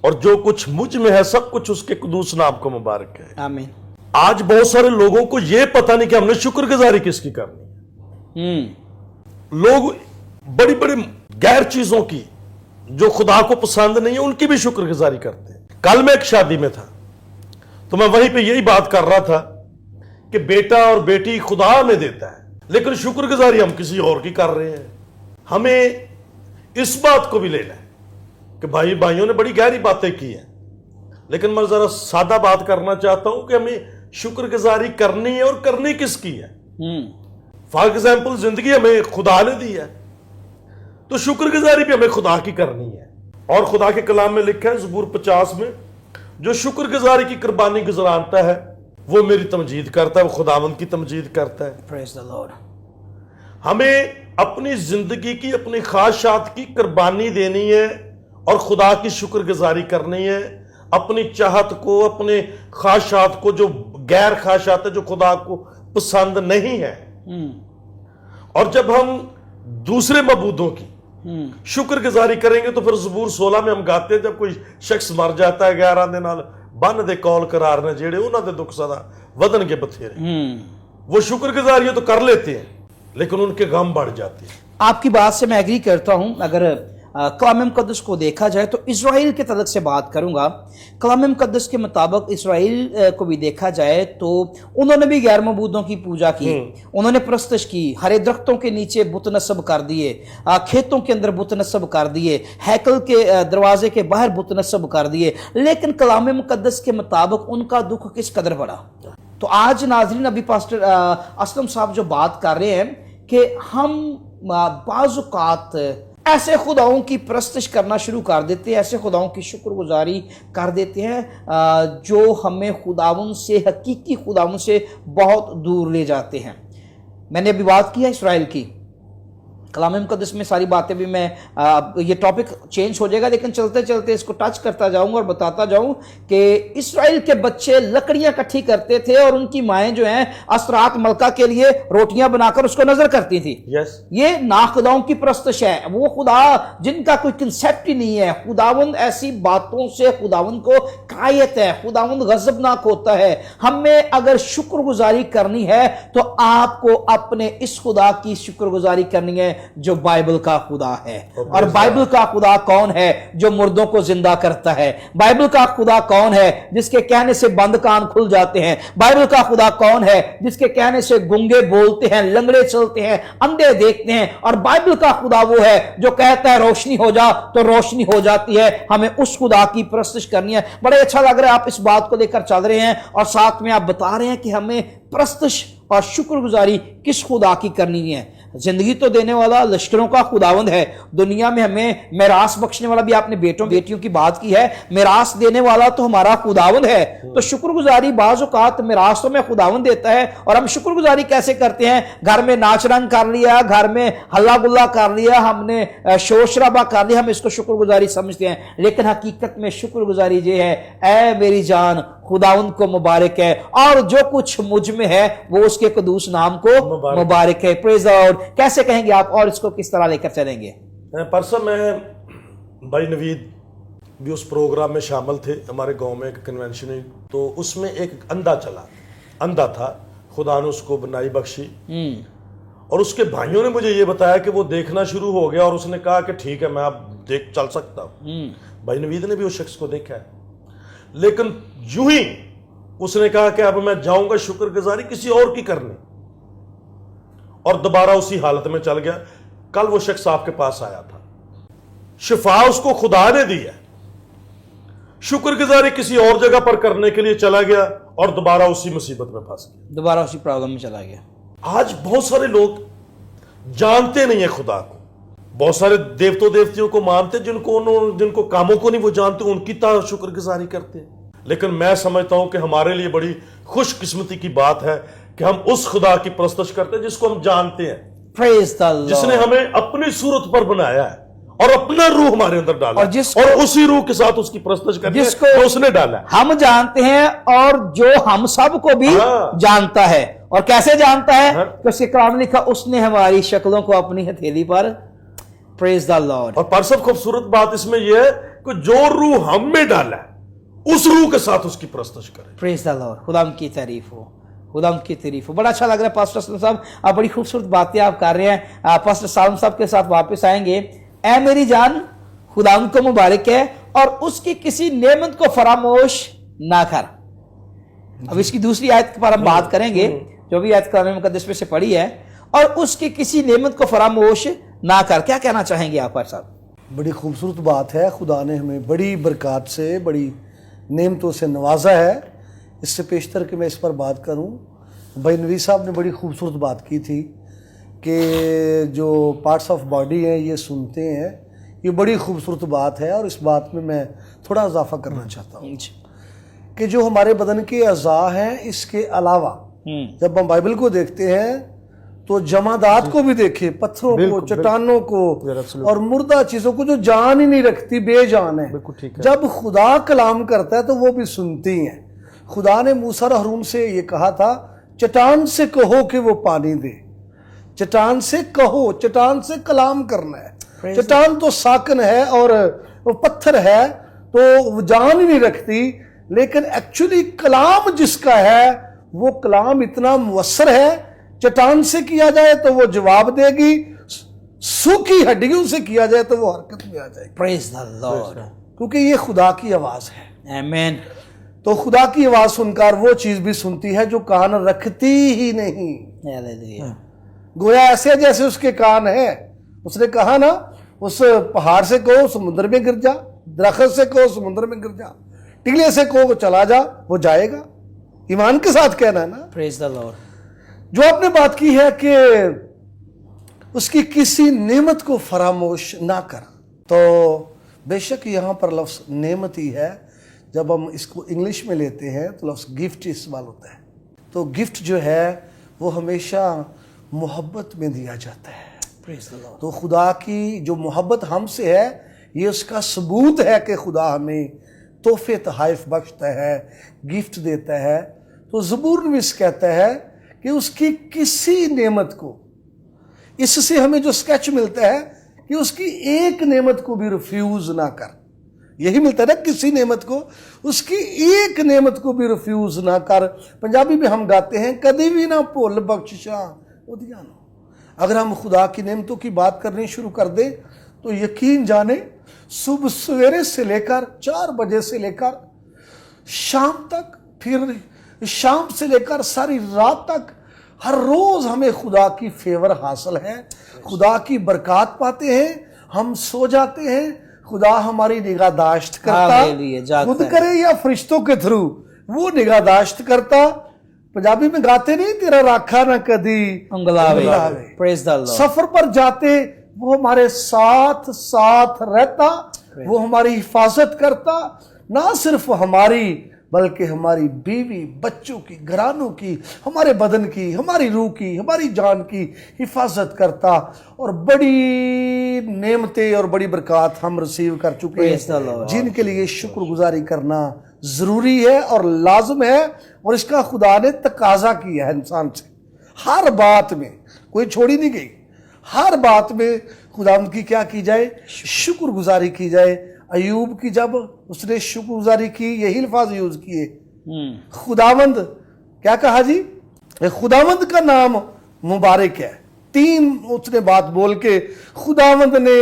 اور جو کچھ مجھ میں ہے سب کچھ اس کے قدوس نام کو مبارک ہے. آمین. آج بہت سارے لوگوں کو یہ پتہ نہیں کہ ہم نے شکر گزاری کس کی کرنی ہے. لوگ بڑی بڑی غیر چیزوں کی جو خدا کو پسند نہیں ہے ان کی بھی شکر گزاری کرتے ہیں. کل میں ایک شادی میں تھا تو میں وہیں پہ یہی بات کر رہا تھا کہ بیٹا اور بیٹی خدا ہمیں دیتا ہے, لیکن شکر گزاری ہم کسی اور کی کر رہے ہیں. ہمیں اس بات کو بھی لینا ہے کہ بھائیوں نے بڑی گہری باتیں کی ہیں, لیکن میں ذرا سادہ بات کرنا چاہتا ہوں کہ ہمیں شکر گزاری کرنی ہے اور کرنی کس کی ہے. فار ایگزامپل زندگی ہمیں خدا نے دی ہے تو شکر گزاری بھی ہمیں خدا کی کرنی ہے. اور خدا کے کلام میں لکھا ہے زبور 50 میں, جو شکر گزاری کی قربانی گزرانتا ہے وہ میری تمجید کرتا ہے, وہ خداوند کی تمجید کرتا ہے. پریز دا لارڈ. ہمیں اپنی زندگی کی اپنی خواہشات کی قربانی دینی ہے اور خدا کی شکر گزاری کرنی ہے. اپنی چاہت کو, اپنے خواہشات کو, جو غیر خواہشات ہے جو خدا کو پسند نہیں ہے, اور جب ہم دوسرے معبودوں کی شکر گزاری کریں گے تو پھر زبور 16 میں ہم گاتے ہیں جب کوئی شخص مر جاتا ہے 11 دن نال بن دے کول قرار نے جیڑے انہاں دے دکھ سدا ودن کے بتھیرے. وہ شکر گزاری تو کر لیتے ہیں لیکن ان کے غم بڑھ جاتے ہیں. آپ کی بات سے میں ایگری کرتا ہوں. اگر کلام مقدس کو دیکھا جائے تو اسرائیل کے تعلق سے بات کروں گا. کلام مقدس کے مطابق اسرائیل کو بھی دیکھا جائے تو انہوں نے بھی غیر معبودوں کی پوجا کی, انہوں نے پرستش کی, ہرے درختوں کے نیچے بت نصب کر دیے, کھیتوں کے اندر بت نصب کر دیے, ہیکل کے دروازے کے باہر بت نصب کر دیے. لیکن کلام مقدس کے مطابق ان کا دکھ کس قدر بڑا. تو آج ناظرین ابھی پاسٹر اسلم صاحب جو بات کر رہے ہیں کہ ہم بعض اوقات ایسے خداؤں کی پرستش کرنا شروع کر دیتے ہیں, ایسے خداؤں کی شکر گزاری کر دیتے ہیں جو ہمیں خداؤں سے, حقیقی خداؤں سے بہت دور لے جاتے ہیں. میں نے ابھی بات کی ہے اسرائیل کی. کلام مقدس میں ساری باتیں بھی میں یہ ٹاپک چینج ہو جائے گا لیکن چلتے چلتے اس کو ٹچ کرتا جاؤں گا اور بتاتا جاؤں کہ اسرائیل کے بچے لکڑیاں اکٹھی کرتے تھے اور ان کی مائیں جو ہیں اسرات ملکہ کے لیے روٹیاں بنا کر اس کو نظر کرتی تھی. یہ ناخداؤں کی پرستش ہے, وہ خدا جن کا کوئی کنسیپٹ ہی نہیں ہے. خداوند ایسی باتوں سے خداوند کو قائت ہے, خداوند غضبناک ہوتا ہے. ہمیں اگر شکر گزاری کرنی ہے تو آپ کو اپنے اس خدا کی شکر گزاری کرنی ہے जो बाइबल का खुदा है। और बाइबल का खुदा कौन है? जो मुर्दों को जिंदा करता है। बाइबल का खुदा कौन है? जिसके कहने से बंद कान खुल जाते हैं। बाइबल का खुदा कौन है? जिसके कहने से गूंगे बोलते हैं, लंगड़े चलते हैं, अंधे देखते हैं। और बाइबल का खुदा वो है जो कहता है रोशनी हो जा तो रोशनी हो जाती है। हमें उस खुदा की परस्तिश करनी है। बड़े अच्छा लग रहा है आप इस बात को लेकर चल रहे हैं और साथ में आप बता रहे हैं कि हमें परस्तिश और शुक्रगुजारी किस खुदा की करनी है। जिंदगी तो देने वाला लश्करों का खुदावंद है। दुनिया में हमें मिरास बख्शने वाला भी आपने बेटों बेटियों की बात की है। मिरास देने वाला तो हमारा खुदावंद है। तो शुक्रगुजारी बाज़ औक़ात मिरास तो में खुदावंद देता है और हम शुक्रगुजारी कैसे करते हैं? घर में नाच रंग कर लिया, घर में हल्ला गुल्ला कर लिया, हमने शोर शराबा कर लिया, हम इसको शुक्रगुजारी समझते हैं। लेकिन हकीकत में शुक्रगुजारी ये है, ऐ मेरी जान खुदावंद को मुबारक है और जो कुछ मुझ में है वो उसके कदूस नाम को मुबारक है। Praise the Lord. कैसे कहेंगे आप और इसको किस तरह लेकर चलेंगे? परसों मैं भाई नवीद भी उस प्रोग्राम में शामिल थे। हमारे गांव में एक कन्वेंशन हुई तो उसमें एक अंधा था, खुदा ने उसको बनाई बख्शी और उसके भाइयों ने मुझे ये बताया कि वो देखना शुरू हो गया और उसने कहा कि ठीक है मैं अब देख चल सकता हूँ। भाई नवीद ने भी उस शख्स को देखा है, लेकिन यूं ही उसने कहा कि अब मैं जाऊंगा शुक्रगुजारी किसी और की करने, और दोबारा उसी हालत में चल गया। कल वो शख्स आपके पास आया था, शिफा उसको खुदा ने दी है, शुक्रगुजारी किसी और जगह पर करने के लिए चला गया और दोबारा उसी मुसीबत में फंस गया, दोबारा उसी प्रॉब्लम में चला गया। आज बहुत सारे लोग जानते नहीं है खुदा को, बहुत सारे देवतियों को मानते जिनको कामों को नहीं वो जानते, उनकी शुक्रगुजारी करते हैं। लेकिन मैं समझता हूं कि हमारे लिए बड़ी खुशकिस्मती की बात है कि हम उस खुदा की परस्तिश करते हैं जिसको हम जानते हैं, प्रेज़ द लॉर्ड, जिसने हमें अपनी सूरत पर बनाया है और अपना रूह हमारे अंदर डाला और और उसी रूह के साथ उसकी परस्तिश करनी है जिसको जो उसने डाला है। हम जानते हैं और जो हम सब को भी जानता है। और कैसे जानता है? कि उसके कलाम में लिखा उसने हमारी शक्लों को अपनी हथेली पर। Praise the Lord. और परसों खूबसूरत बात इसमें यह है कि जो रूह हम में डाला है उस रूह के साथ उसकी परस्तिश करें। Praise the Lord. खुदाम की तारीफ हो, खुदाम की तारीफ हो। बड़ा अच्छा लग रहा है पास्टर सालम साहब, आप बड़ी खूबसूरत बातें आप कर रहे हैं। पास्टर सालम साहब के साथ वापस आएंगे। ऐ मेरी जान खुदाम को मुबारक है और उसकी किसी नेमत को फरामोश ना कर। अब इसकी दूसरी आयत पर हम बात करेंगे जो भी आयत कलाम मुकद्दस में से पढ़ी है, और उसकी किसी नेमत को फरामोश ना कर। क्या कहना चाहेंगे आप साहब? बड़ी खूबसूरत बात है। खुदा ने हमें बड़ी बरकत से, बड़ी नेमतों से नवाजा है। इससे पेशतर कि मैं इस पर बात करूं, भाई नवीद साहब ने बड़ी खूबसूरत बात की थी कि जो पार्ट्स ऑफ बॉडी हैं ये सुनते हैं। ये बड़ी खूबसूरत बात है और इस बात में मैं थोड़ा इजाफा करना चाहता हूँ कि जो हमारे बदन के अज़ा हैं, इसके अलावा जब हम बाइबल को देखते हैं तो जमादात को भी देखें, पत्थरों को, चट्टानों को और मुर्दा चीज़ों को जो जान ही नहीं रखती, बेजान है, जब खुदा कलाम करता है तो वो भी सुनती हैं। खुदा ने मूसा और हारून से ये कहा था, चट्टान से कहो कि वो पानी दे। चट्टान से कहो, चट्टान से कलाम करना है। चट्टान तो साकन है और वो पत्थर है तो वो जान ही नहीं रखती, लेकिन एक्चुअली कलाम जिसका है वो कलाम इतना मुअस्सर है, चट्टान से किया जाए तो वो जवाब देगी, सूखी हड्डियों से किया जाए तो वो हरकत में आ जाएगी। Praise the Lord. क्योंकि ये खुदा की आवाज है। आमीन। तो खुदा की आवाज सुनकर वो चीज भी सुनती है जो कान रखती ही नहीं। हालेलुया। गोया ऐसे जैसे उसके कान है। उसने कहा ना, उस पहाड़ से कहो समुद्र में गिर जा, दरख्त से कहो समुद्र में गिर जा, टीले से कहो चला जा, वो जाएगा। ईमान के साथ कहना है ना। Praise the Lord. जो आपने बात की है कि उसकी किसी नेमत को फरामोश ना कर, तो बेशक यहाँ पर लफ्ज़ नेमत ही है। जब हम इसको इंग्लिश में लेते हैं तो लफ्ज़ गिफ्ट इस्तेमाल होता है। तो गिफ्ट जो है वो हमेशा मोहब्बत में दिया जाता है। Praise the Lord. तो खुदा की जो मोहब्बत हमसे है ये उसका सबूत है कि खुदा हमें तोहफे तहाइफ बख्शता है, गिफ्ट देता है। तो ज़बूर नवीस कहता है कि उसकी किसी नेमत को, इससे हमें जो स्केच मिलता है कि उसकी एक नेमत को भी रिफ्यूज़ ना कर। यही मिलता है ना, किसी नेमत को, उसकी एक नेमत को भी रिफ्यूज़ ना कर। पंजाबी में हम गाते हैं, कदी भी ना भुल बख्शिशा ओदियां नूं। अगर हम खुदा की नेमतों की बात करनी शुरू कर दें तो यकीन जाने सुबह सवेरे से लेकर 4 बजे से लेकर शाम तक, फिर शाम से लेकर सारी रात तक, हर रोज हमें खुदा की फेवर हासिल है, खुदा की बरकत पाते हैं। हम सो जाते हैं, खुदा हमारी निगाहदाश्त करता, हालेलुया, जागता खुद है। करे या फरिश्तों के थ्रू वो निगाहदाश्त करता। पंजाबी में गाते नहीं, तेरा राखा ना कदी उंगलावे। उंगलावे। Praise the Lord. सफर पर जाते वो हमारे साथ साथ रहता, वो हमारी हिफाजत करता, ना सिर्फ हमारी बल्कि हमारी बीवी, बच्चों की, घरानों की, हमारे बदन की, हमारी रूह की, हमारी जान की हिफाजत करता। और बड़ी नेमतें और बड़ी बरकत हम रिसीव कर चुके Praise the हैं, Lord. जिनके लिए शुक्रगुजारी करना ज़रूरी है और लाजम है। और इसका खुदा ने तकाजा किया है इंसान से, हर बात में कोई छोड़ी नहीं गई, हर बात में खुदावंद की क्या की जाए, शुक्रगुजारी की जाए। अयूब की जब उसने शुक्रगुजारी की, यही अल्फाज यूज किए, खुदावंद क्या कहा जी, खुदावंद का नाम मुबारक है। 3 उसने बात बोल के, खुदावंद ने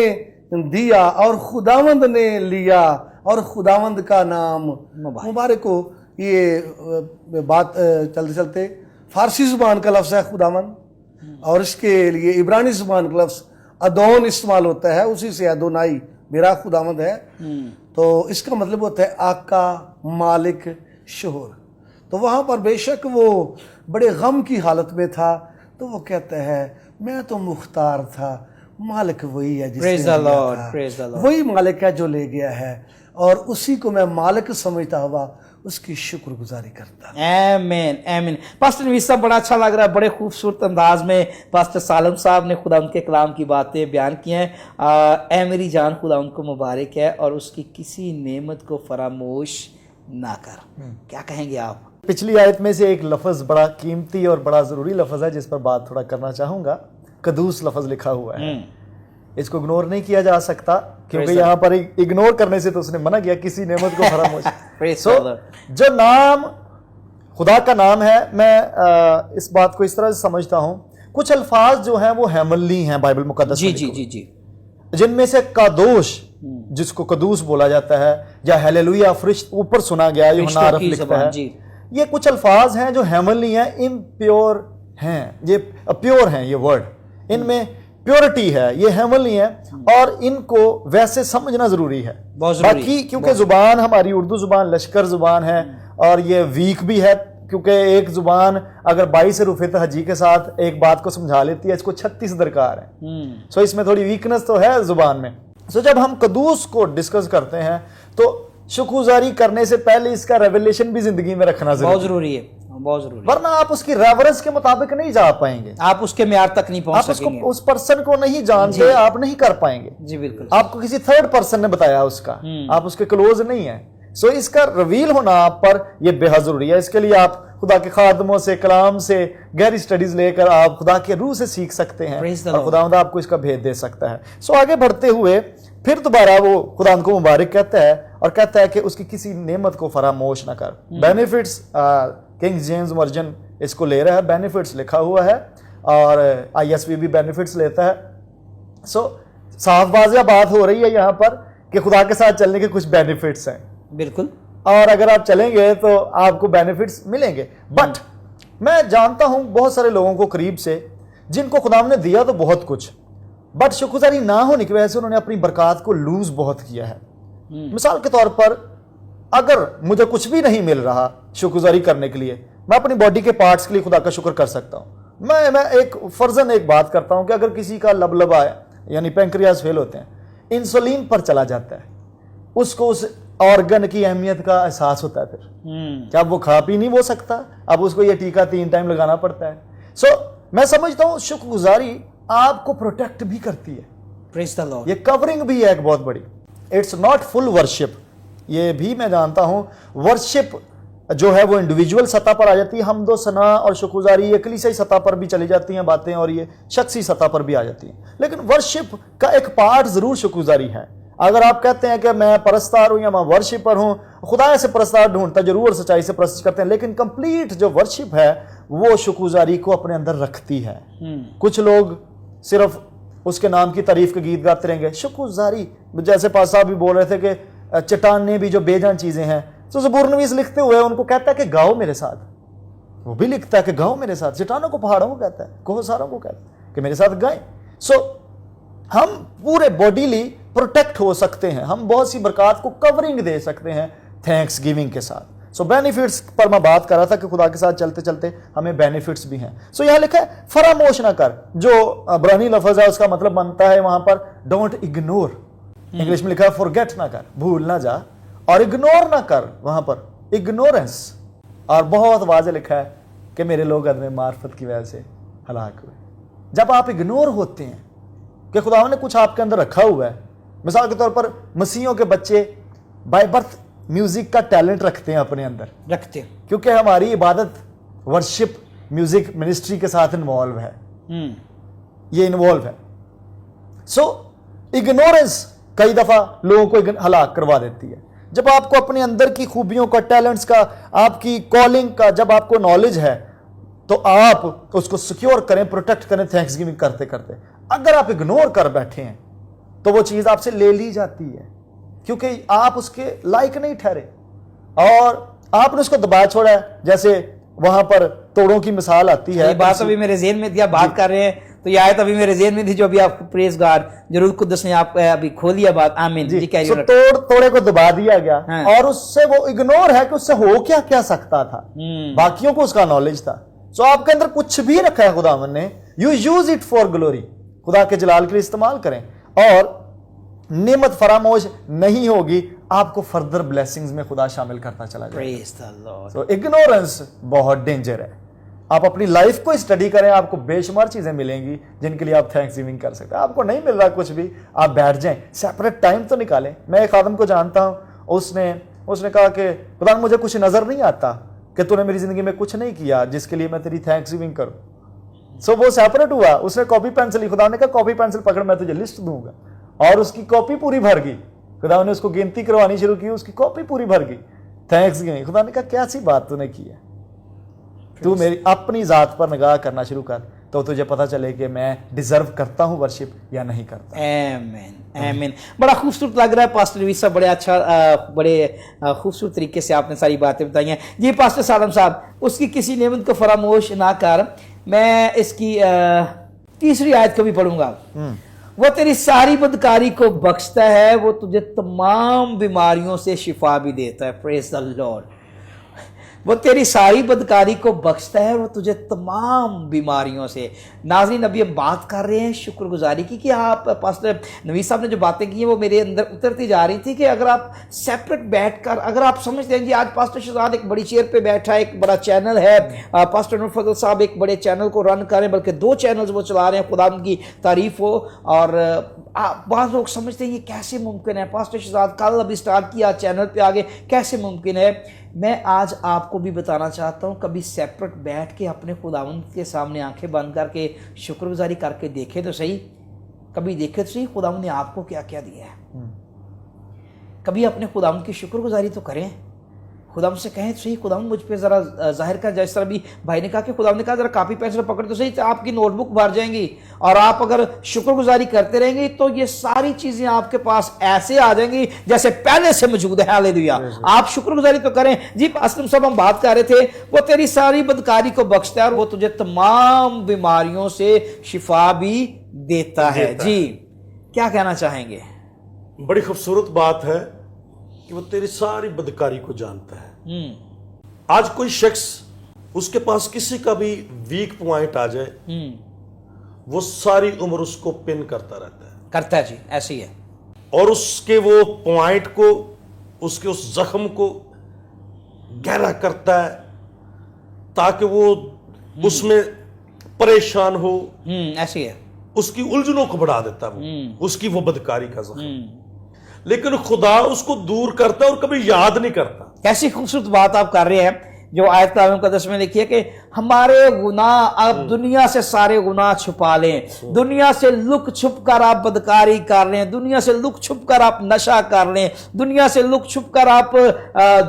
दिया और खुदावंद ने लिया और खुदावंद का नाम मुबारक हो। ये बात चलते चलते फारसी जुबान का लफ्ज़ है खुदावंद, और इसके लिए इब्रानी जुबान का लफ्ज़ अदोन इस्तेमाल होता है, उसी से अदोनाई मेरा खुदावंद है। तो इसका मतलब होता है आका, मालिक, शोहर। तो वहाँ पर बेशक वो बड़े गम की हालत में था, तो वो कहता है मैं तो मुख्तार था, मालिक वही है जिसने Praise the दिया Lord, था। praise the Lord. वही मालिक है जो ले गया है, और उसी को मैं मालिक समझता हुआ उसकी शुक्रगुजारी करता। आमीन आमीन। पास्टर नवीद साहब, बड़ा अच्छा लग रहा है, बड़े खूबसूरत अंदाज में पास्टर सालम साहब ने खुदा उनके कलाम की बातें बयान की हैं। ऐ मेरी जान, खुदा उनको मुबारक है और उसकी किसी नेमत को फरामोश ना कर। क्या कहेंगे आप? पिछली आयत में से एक लफ्ज़ बड़ा कीमती और बड़ा ज़रूरी लफ्ज़ है जिस पर बात थोड़ा करना चाहूँगा। कदूस लफ्ज़ लिखा हुआ है, इसको इग्नोर नहीं किया जा सकता, क्योंकि यहाँ पर इग्नोर करने से तो उसने मना किया, किसी नेमत को फरामोश। Praise So, the Lord. जो नाम खुदा का नाम है, मैं इस बात को इस तरह से समझता हूँ, कुछ अल्फाज जो हैं वो हेमनली हैं बाइबल मुकद्दस जी में जी लिखे जी जी। हुए। जिनमें से कादोश, जिसको कदूस बोला जाता है, या हालेलुया फरिश्त ऊपर सुना गया, यूहन्ना आरफ की लिखता ज़बान, है, जी। ये कुछ अल्फाज हैं जो हेमनली हैं, इम्प्योर हैं, ये प्योर हैं, ये वर्ड इनमें प्योरिटी है, ये हेमनली है, और इनको वैसे समझना जरूरी है। बहुत जरूरी, बाकी क्योंकि जुबान हमारी उर्दू जुबान लश्कर जुबान है और ये वीक भी है, क्योंकि एक जुबान अगर 22 रुफत हजी के साथ एक बात को समझा लेती है, इसको 36 दरकार है। सो इसमें थोड़ी वीकनेस तो है जुबान में। सो जब हम कदूस को डिस्कस करते हैं तो शुक्रगुजारी करने से पहले इसका रेवलेशन भी जिंदगी में रखना बहुत जरूरी जरूरी है, बहुत जरूरी है। वरना आप उसकी रेफरेंस के मुताबिक नहीं जा पाएंगे, आप उसके म्यार तक नहीं पहुंच आप उसको सकेंगे। उस पर्सन को नहीं जानते, आप नहीं कर पाएंगे। जी बिल्कुल। आपको किसी थर्ड पर्सन ने बताया उसका, आप उसके क्लोज नहीं है। सो इसका रिवील होना आप पर यह बेहद जरूरी है। इसके लिए आप खुदा के खादमों से, कलाम से गहरी स्टडीज लेकर आप खुदा के रूह से सीख सकते हैं, Praise the और Lord. खुदा आपको इसका भेद दे सकता है। सो आगे बढ़ते हुए फिर दोबारा वो खुदा को मुबारक कहता है और कहता है कि उसकी किसी नेमत को फरामोश ना कर। बेनिफिट्स, किंग जेम्स वर्जन इसको ले रहा है, बेनिफिट्स लिखा हुआ है, और ISV भी बेनिफिट्स लेता है। सो साफ वाज़िया बात हो रही है यहाँ पर कि खुदा के साथ चलने के कुछ बेनिफिट्स हैं, बिल्कुल। और अगर आप चलेंगे तो आपको बेनिफिट्स मिलेंगे। बट मैं जानता हूं बहुत सारे लोगों को करीब से जिनको खुदा ने दिया तो बहुत कुछ, बट शुक्रगुजारी ना होने की वजह से उन्होंने अपनी बरकत को लूज बहुत किया है। मिसाल के तौर पर, अगर मुझे कुछ भी नहीं मिल रहा शुक्रगुजारी करने के लिए, मैं अपनी बॉडी के पार्ट्स के लिए खुदा का शुक्र कर सकता हूं। मैं एक फर्जन एक बात करता हूं कि अगर किसी का लबलबा यानी पैंक्रियाज फेल होते हैं, इंसुलिन पर चला जाता है, उसको उस ऑर्गन की अहमियत का एहसास होता है। फिर क्या वो खा पी नहीं वो सकता, अब उसको ये टीका 3 टाइम लगाना पड़ता है। सो मैं समझता हूं शुक्रगुजारी आपको प्रोटेक्ट भी करती है, प्रेज द लॉर्ड। ये कवरिंग भी है एक बहुत बड़ी। इट्स नॉट फुल वर्शिप, ये भी मैं जानता हूं। वर्शिप जो है वो इंडिविजुअल सतह पर आ जाती है, हमदो सना और शुक्रगुजारी ये कलीसियाई सतह पर भी चली जाती हैं बातें, और ये शख्सी सतह पर भी आ जाती हैं। लेकिन वर्शिप का एक पार्ट जरूर शुक्रगुजारी है। अगर आप कहते हैं कि मैं परस्तार हूं या मैं वर्शिपर हूं, खुदा से परस्तार ढूंढता जरूर सच्चाई से परस्त करते हैं, लेकिन कंप्लीट जो वर्शिप है वो शुक्रगुजारी को अपने अंदर रखती है। कुछ लोग صرف اس کے نام کی تعریف کے گیت گاتے رہیں گے. شکر گزاری, جیسے پاس صاحب بھی بول رہے تھے کہ چٹانیں بھی جو بے جان چیزیں ہیں, تو زبور نویس لکھتے ہوئے ان کو کہتا ہے کہ گاؤ میرے ساتھ. وہ بھی لکھتا ہے کہ گاؤ میرے ساتھ, چٹانوں کو پہاڑوں کو کہتا ہے, کوہ ساروں کو کہتا ہے کہ میرے ساتھ گائیں. سو ہم پورے باڈیلی پروٹیکٹ ہو سکتے ہیں, ہم بہت سی برکات کو کورنگ دے سکتے ہیں تھینکس گیونگ کے ساتھ. سو بینیفٹس پر میں بات کر رہا تھا کہ خدا کے ساتھ چلتے چلتے ہمیں بینیفٹس بھی ہیں. سو یہاں لکھا ہے فراموش نہ کر, جو عبرانی لفظ ہے اس کا مطلب بنتا ہے وہاں پر ڈونٹ اگنور. انگلش میں لکھا ہے فورگیٹ نہ کر, بھول نہ جا, اور اگنور نہ کر, وہاں پر اگنورنس. اور بہت واضح لکھا ہے کہ میرے لوگ عدم معرفت کی وجہ سے ہلاک ہوئے. جب آپ اگنور ہوتے ہیں کہ خدا نے کچھ آپ کے اندر رکھا ہوا ہے, مثال کے طور پر مسیحیوں کے بچے بائی برتھ میوزک کا ٹیلنٹ رکھتے ہیں اپنے اندر, رکھتے ہیں, کیونکہ ہماری عبادت ورشپ میوزک منسٹری کے ساتھ انوالو ہے, یہ انوالو ہے. سو اگنورنس کئی دفعہ لوگوں کو ہلاک کروا دیتی ہے. جب آپ کو اپنے اندر کی خوبیوں کا, ٹیلنٹس کا, آپ کی کالنگ کا جب آپ کو نالج ہے تو آپ اس کو سیکیور کریں, پروٹیکٹ کریں تھینکس گیونگ کرتے کرتے. اگر آپ اگنور کر بیٹھے ہیں تو وہ چیز آپ سے لے لی جاتی ہے, کیونکہ آپ اس کے لائق نہیں ٹھہرے اور آپ نے اس کو دبا چھوڑا ہے. جیسے وہاں پر توڑوں کی مثال آتی ہے. یہ بات ابھی میرے ذہن میں تھی, آپ بات کر رہے ہیں تو یہ آیت ابھی میرے ذہن میں تھی جو ابھی آپ کو پریز گاڈ ضرور قدس نے آپ ابھی کھولیا بات. آمین. جی کہہ رہے توڑے کو دبا دیا گیا اور اس سے وہ اگنور ہے کہ اس سے ہو کیا سکتا تھا, باقیوں کو اس کا نالج تھا. سو آپ کے اندر کچھ بھی رکھا ہے خداوند نے, you use it for glory, خدا کے جلال کے لیے استعمال کریں, اور نعمت فراموش نہیں ہوگی, آپ کو فردر بلیسنگز میں خدا شامل کرتا چلا جائے. پریز دی لارڈ. تو اگنورنس بہت ڈینجر ہے. آپ اپنی لائف کو اسٹڈی کریں, آپ کو بے شمار چیزیں ملیں گی جن کے لیے آپ تھینکس گیونگ کر سکتے ہیں. آپ کو نہیں مل رہا کچھ بھی, آپ بیٹھ جائیں, سیپریٹ ٹائم تو نکالیں. میں ایک آدم کو جانتا ہوں, اس نے کہا کہ خدا مجھے کچھ نظر نہیں آتا کہ تو نے میری زندگی میں کچھ نہیں کیا جس کے لیے میں تیری تھینکس گیونگ کروں. سو وہ سیپریٹ ہوا, اس نے کاپی پینسل لی, خدا نے کہا کاپی پینسل پکڑ, میں تجھے لسٹ دوں گا, اور اس کی کاپی پوری بھر گئی. خدا نے اس کو گنتی کروانی شروع کی, اس کی کاپی پوری بھر گئی تھینکس گیونگ. خدا نے کہا کیا سی بات تو نے کی ہے, تو میری اپنی ذات پر نگاہ کرنا شروع کر تو تجھے پتا چلے کہ میں ڈیزرو کرتا ہوں ورشپ یا نہیں کرتا. آمین آمین. بڑا خوبصورت لگ رہا ہے پاسٹر نوید صاحب, بڑے اچھا, بڑے خوبصورت طریقے سے آپ نے ساری باتیں بتائی ہیں. جی پاسٹر سالم صاحب, اس کی کسی نعمت کو فراموش نہ کر, میں اس کی تیسری آیت کو بھی پڑھوں گا. وہ تیری ساری بدکاری کو بخشتا ہے, وہ تجھے تمام بیماریوں سے شفا بھی دیتا ہے. پریز دی لارڈ. وہ تیری ساری بدکاری کو بخشتا ہے, وہ تجھے تمام بیماریوں سے. ناظرین, ابھی ہم بات کر رہے ہیں شکر گزاری کی, کہ آپ پاسٹر نوید صاحب نے جو باتیں کی ہیں وہ میرے اندر اترتی جا رہی تھی کہ اگر آپ سیپریٹ بیٹھ کر, اگر آپ سمجھتے ہیں جی آج پاسٹر شہزاد ایک بڑی چیئر پہ بیٹھا ہے, ایک بڑا چینل ہے, پاسٹر نور فضل صاحب ایک بڑے چینل کو رن کریں, بلکہ 2 چینلز وہ چلا رہے ہیں, خدا ان کی تعریف ہو. اور بعض لوگ سمجھتے ہیں یہ کیسے ممکن ہے, پاسٹر شہزاد کل ابھی سٹارٹ کیا, چینل پہ آگے, کیسے ممکن ہے. میں آج آپ کو بھی بتانا چاہتا ہوں, کبھی سیپریٹ بیٹھ کے اپنے خداوند کے سامنے آنکھیں بند کر کے شکر گزاری کر کے دیکھیں تو صحیح, کبھی دیکھیں تو صحیح خداوند نے آپ کو کیا کیا دیا ہے. کبھی اپنے خداوند کی شکر گزاری تو کریں, خداوند سے کہیں تو صحیح خداوند مجھ پہ ذرا ظاہر کر. جس طرح بھی بھائی نے کہا کہ خداوند نے کہا ذرا کاپی پینسل پکڑ تو صحیح, تو آپ کی نوٹ بک بھر جائیں گی, اور آپ اگر شکر گزاری کرتے رہیں گے تو یہ ساری چیزیں آپ کے پاس ایسے آ جائیں گی جیسے پہلے سے موجود ہے. ہاللیلویا. آپ شکر گزاری تو کریں. جی پاسٹر صاحب ہم بات کر رہے تھے, وہ تیری ساری بدکاری کو بخشتا ہے اور وہ تجھے تمام بیماریوں سے شفا بھی دیتا ہے. جی کیا کہنا چاہیں گے؟ بڑی خوبصورت بات ہے کہ وہ تیری ساری بدکاری کو جانتا ہے. آج کوئی شخص, اس کے پاس کسی کا بھی ویک پوائنٹ آ جائے, وہ ساری عمر اس کو پن کرتا رہتا ہے. کرتا ہے جی, ایسے ہی ہے. اور اس کے وہ پوائنٹ کو, اس کے اس زخم کو گہرا کرتا ہے تاکہ وہ اس میں پریشان ہو. ایسے ہی ہے. اس کی الجھنوں کو بڑھا دیتا ہے اس کی وہ بدکاری کا زخم. لیکن خدا اس کو دور کرتا ہے اور کبھی یاد نہیں کرتا. کیسی خوبصورت بات آپ کر رہے ہیں جو آیت کلام مقدس میں لکھی ہے کہ ہمارے گناہ آپ دنیا سے سارے گناہ چھپا لیں, دنیا سے لک چھپ کر آپ بدکاری کر لیں, دنیا سے لک چھپ کر آپ نشہ کر لیں, دنیا سے لک چھپ کر آپ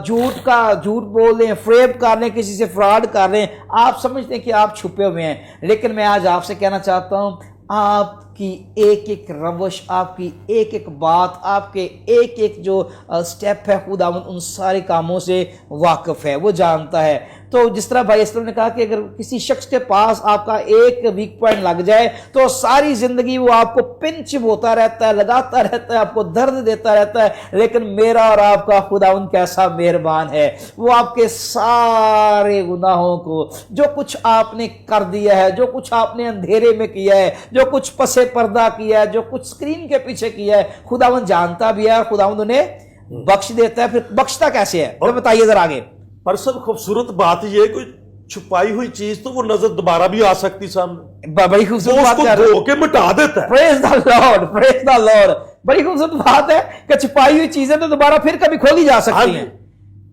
جھوٹ بول لیں, فریب کر لیں, کسی سے فراڈ کر لیں. آپ سمجھتے ہیں کہ آپ چھپے ہوئے ہیں, لیکن میں آج آپ سے کہنا چاہتا ہوں आपकी एक एक रवश, आपकी एक एक बात, आपके एक एक जो स्टेप है, खुदावंद उन सारे कामों से वाकिफ़ है, वो जानता है। तो जिस तरह भाई असलम ने कहा कि अगर किसी शख्स के पास आपका एक वीक पॉइंट लग जाए तो सारी जिंदगी वो आपको पिंच होता रहता है, लगाता रहता है, आपको दर्द देता रहता है, लेकिन मेरा और आपका खुदावंद कैसा मेहरबान है, वो आपके सारे गुनाहों को, जो कुछ आपने कर दिया है, जो कुछ आपने अंधेरे में किया है, जो कुछ पसे पर्दा किया है, जो कुछ स्क्रीन के पीछे किया है, खुदावंद जानता भी है और खुदावंद उन्हें बख्श देता है। फिर बख्शता कैसे है, तो बताइए जरा आगे। पर सब खूबसूरत बात ये है, कोई छुपाई हुई चीज तो वो नजर दोबारा भी आ सकती सामने, बड़ी वो खूबसूरत बात उसको कर रहे धो के मिटा देता है। Praise the Lord, praise the Lord. बड़ी खूबसूरत बात है कि छुपाई हुई चीजें तो दोबारा फिर कभी खोली जा हाँ सकती जी, हैं।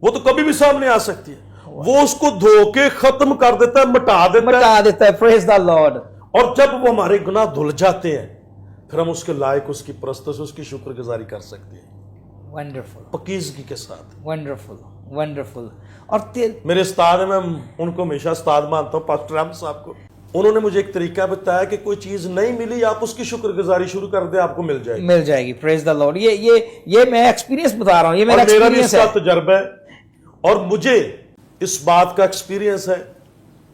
वो तो कभी भी सामने आ सकती है, वो उसको धो के खत्म कर देता है, मिटा देता है। मिटा देता है, प्रेज द लॉर्ड। और जब वो हमारे गुनाह धुल जाते हैं, फिर हम उसके लायक उसकी प्रस्तुत उसकी शुक्रगुजारी कर सकते हैं वंडरफुल, पकीजगी के साथ। Wonderful, wonderful. और मेरे उस्ताद हैं, मैं उनको हमेशा उस्ताद मानता हूँ, पास्टर अहमद साहब को। उन्होंने मुझे एक तरीका बताया कि कोई चीज नहीं मिली, आप उसकी शुक्रगुजारी शुरू कर दे, आपको मिल जाएगी। मिल जाएगी, प्रेज द लॉर्ड। ये मैं एक्सपीरियंस बता रहा हूँ, ये मेरा और मेरा भी एक्सपीरियंस इसका है। तजर्बा है और मुझे इस बात का एक्सपीरियंस है।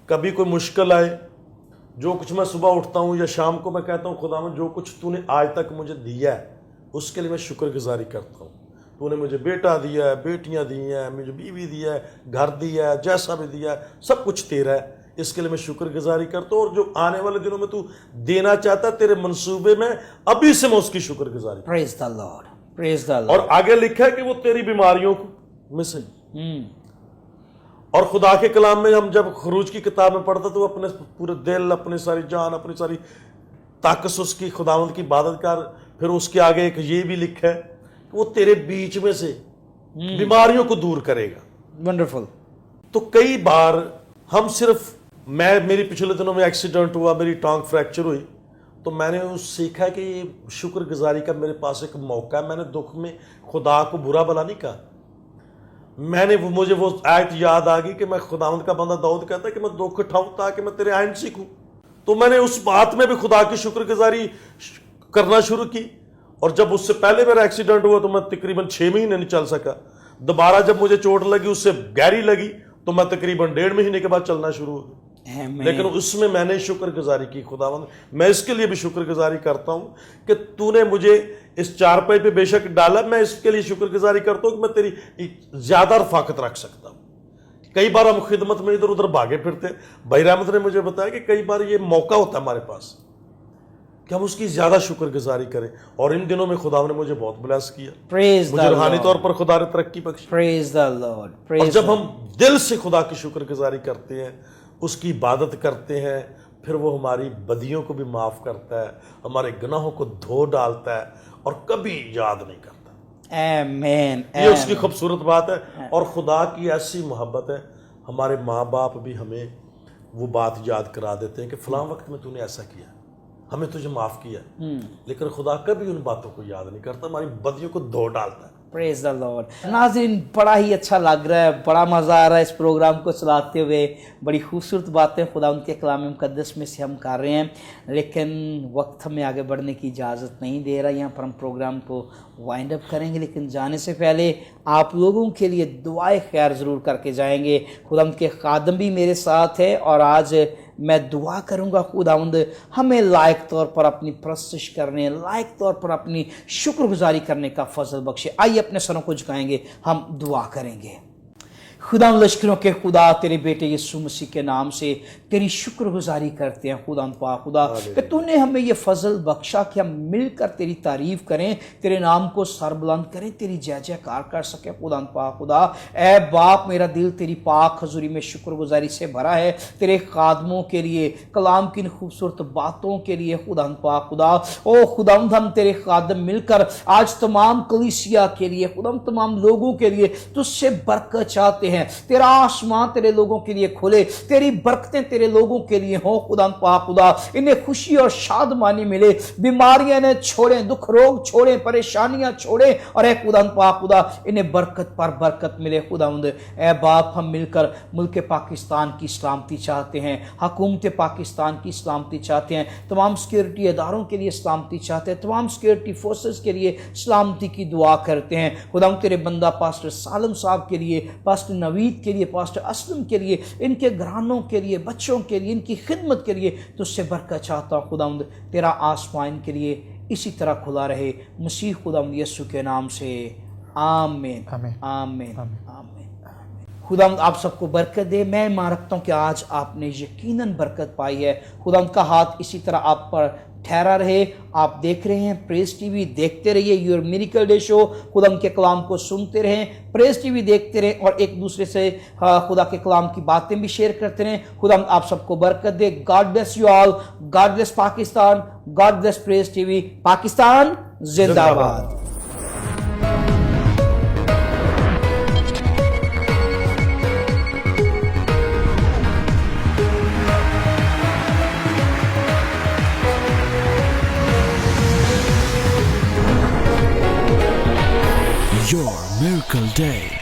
कभी कोई मुश्किल आए, जो कुछ मैं सुबह उठता हूँ या शाम को मैं कहता हूँ, खुदावंद जो कुछ तूने आज तक मुझे दिया है उसके लिए मैं शुक्रगुजारी करता हूँ। तूने मुझे बेटा दिया है, बेटियां दी हैं, मुझे बीवी दिया है, घर दिया है, जैसा भी दिया है सब कुछ तेरा है, इसके लिए मैं शुक्रगुजारी करता हूँ। और जो आने वाले दिनों में तू देना चाहता है तेरे मंसूबे में, अभी से मैं उसकी शुक्रगुजारी। Praise the Lord, praise the Lord. और आगे लिखा है कि वो तेरी बीमारियों में से। और खुदा के कलाम में हम जब खरूज की किताब में पढ़ते तो अपने पूरे दिल, अपनी सारी जान, अपनी सारी ताकत उसकी खुदावंद की इबादत कर। फिर उसके आगे एक ये भी लिखा है कि वो तेरे बीच में से बीमारियों को दूर करेगा। वंडरफुल। तो कई बार हम सिर्फ, मेरी पिछले दिनों में एक्सीडेंट हुआ, मेरी टांग फ्रैक्चर हुई, तो मैंने उस सीखा कि ये शुक्रगुजारी का मेरे पास एक मौका है। मैंने दुख में खुदा को बुरा भला नहीं कहा। मुझे वो आयत याद आ गई कि मैं खुदावंद का बंदा दाऊद कहता है कि मैं दुख उठाऊं ताकि मैं तेरे आइन सीखूं। तो मैंने उस बात में भी खुदा की शुक्रगुजारी करना शुरू की। और जब उससे पहले मेरा एक्सीडेंट हुआ तो मैं तकरीबन 6 महीने नहीं चल सका। दोबारा जब मुझे चोट लगी, उससे गहरी लगी, तो मैं तकरीबन 1.5 महीने के बाद चलना शुरू हो गया। लेकिन उसमें मैंने शुक्रगुजारी की। खुदावंद, मैं इसके लिए भी शुक्रगुजारी करता हूं कि तूने मुझे इस चारपाई पे बेशक डाला, मैं इसके लिए शुक्रगुजारी करता हूं कि मैं तेरी ज्यादा रफाकत रख सकता हूं। कई बार हम खिदमत में इधर उधर भागे फिरते। भाई रहमत ने मुझे बताया कि कई बार ये मौका होता है हमारे पास कि हम उसकी ज्यादा शुक्रगुजारी करें। और इन दिनों में खुदा ने मुझे बहुत ब्लेस किया, प्रेज मुझे रूहानी तौर पर खुदा ने तरक्की बख्शी। प्रेज द लॉर्ड, और प्रेज। जब हम दिल से खुदा की शुक्रगुजारी करते हैं, उसकी इबादत करते हैं, फिर वो हमारी बदियों को भी माफ़ करता है, हमारे गुनाहों को धो डालता है और कभी याद नहीं करता। आमीन। ये उसकी खूबसूरत बात है। और खुदा की ऐसी मोहब्बत है, हमारे माँ बाप भी हमें वो बात याद करा देते हैं कि फलां वक्त में तूने ऐसा किया, हमें तुझे माफ़ किया। लेकिन खुदा कभी उन बातों को याद नहीं करता, हमारी बदियों को धो डालता है। Praise the Lord. नाज़रीन, बड़ा ही अच्छा लग रहा है, बड़ा मज़ा आ रहा है इस प्रोग्राम को चलाते हुए। बड़ी खूबसूरत बातें खुदा उनके कलाम मुक़द्दस में से हम कर रहे हैं, लेकिन वक्त हमें आगे बढ़ने की इजाज़त नहीं दे रहा। यहाँ पर हम प्रोग्राम को वाइंड अप करेंगे, लेकिन जाने से पहले आप लोगों के लिए दुआए खैर ज़रूर करके जाएंगे। खुदा उनके खादम भी मेरे साथ है और आज मैं दुआ करूंगा खुदावंद हमें लायक तौर पर अपनी प्रस्तुत करने, लायक तौर पर अपनी शुक्रगुजारी करने का फजल बख्शे। आइए अपने सरों को झुकाएंगे, हम दुआ करेंगे। खुदा लश्करों के खुदा, तेरे बेटे यीशु मसीह के नाम से तेरी शुक्रगुजारी करते हैं खुदा पाक खुदा कि तूने हमें ये फजल बख्शा कि हम मिलकर तेरी तारीफ करें, तेरे नाम को सरबुलंद करें, तेरी जय जयकार कर सके खुदा पाक खुदा। ए बाप, मेरा दिल तेरी पाक हजूरी में शुक्रगुजारी से भरा है, तेरे खादमों के लिए, कलाम की इन खूबसूरत बातों के लिए खुदा पाक खुदा। ओ खुदा, हम तेरे खादम मिलकर आज तमाम कलीसिया के लिए, खुदा तमाम लोगों के लिए तुझसे बरकत चाहते हैं। हैं, तेरा आसमान तेरे लोगों के लिए खुले, तेरी बरकतें तेरे लोगों के लिए हो खुदा पाक खुदा, इन्हें खुशी और शादमानी मिले, बीमारियां इन्हें छोड़ें, दुख रोग छोड़ें, परेशानियां छोड़ें, और ए खुदा पाक खुदा इन्हें बरकत पर बरकत मिले खुदावंद। ए बाप, हम मिलकर मुल्क पाकिस्तान की सलामती चाहते हैं, हुकूमत पाकिस्तान की सलामती चाहते हैं, तमाम सिक्योरिटी इदारों के लिए सलामती चाहते हैं, तमाम सिक्योरिटी फोर्सेस के लिए सलामती की दुआ करते हैं खुदा। तेरे बंदा पास्टर सालम साहब के लिए, पास्टर नवीद के लिए, पास्टर असलम के लिए, इनके घरानों के लिए, बच्चों के लिए, इनकी खिदमत के लिए तुझसे बरकत चाहता हूँ खुदावंद। तेरा आसमान के लिए इसी तरह खुला रहे, मसीह खुदावंद यीशु के नाम से आमीन आमीन आमीन आमीन। खुदावंद आप सबको बरकत दे। मैं मान रखता हूँ कि आज आपने यकीनन बरकत पाई है। खुदावंद का हाथ इसी तरह आप पर ठहरा रहे। आप देख रहे हैं प्रेस टीवी, देखते रहिए योर मिरेकल डे शो, खुदावंद के कलाम को सुनते रहें, प्रेस टीवी देखते रहें, और एक दूसरे से खुदा के कलाम की बातें भी शेयर करते रहें। खुदावंद आप सबको बरकत दे। God bless you all, God bless Pakistan, God bless praise TV. Pakistan जिंदाबाद। Your Miracle Day.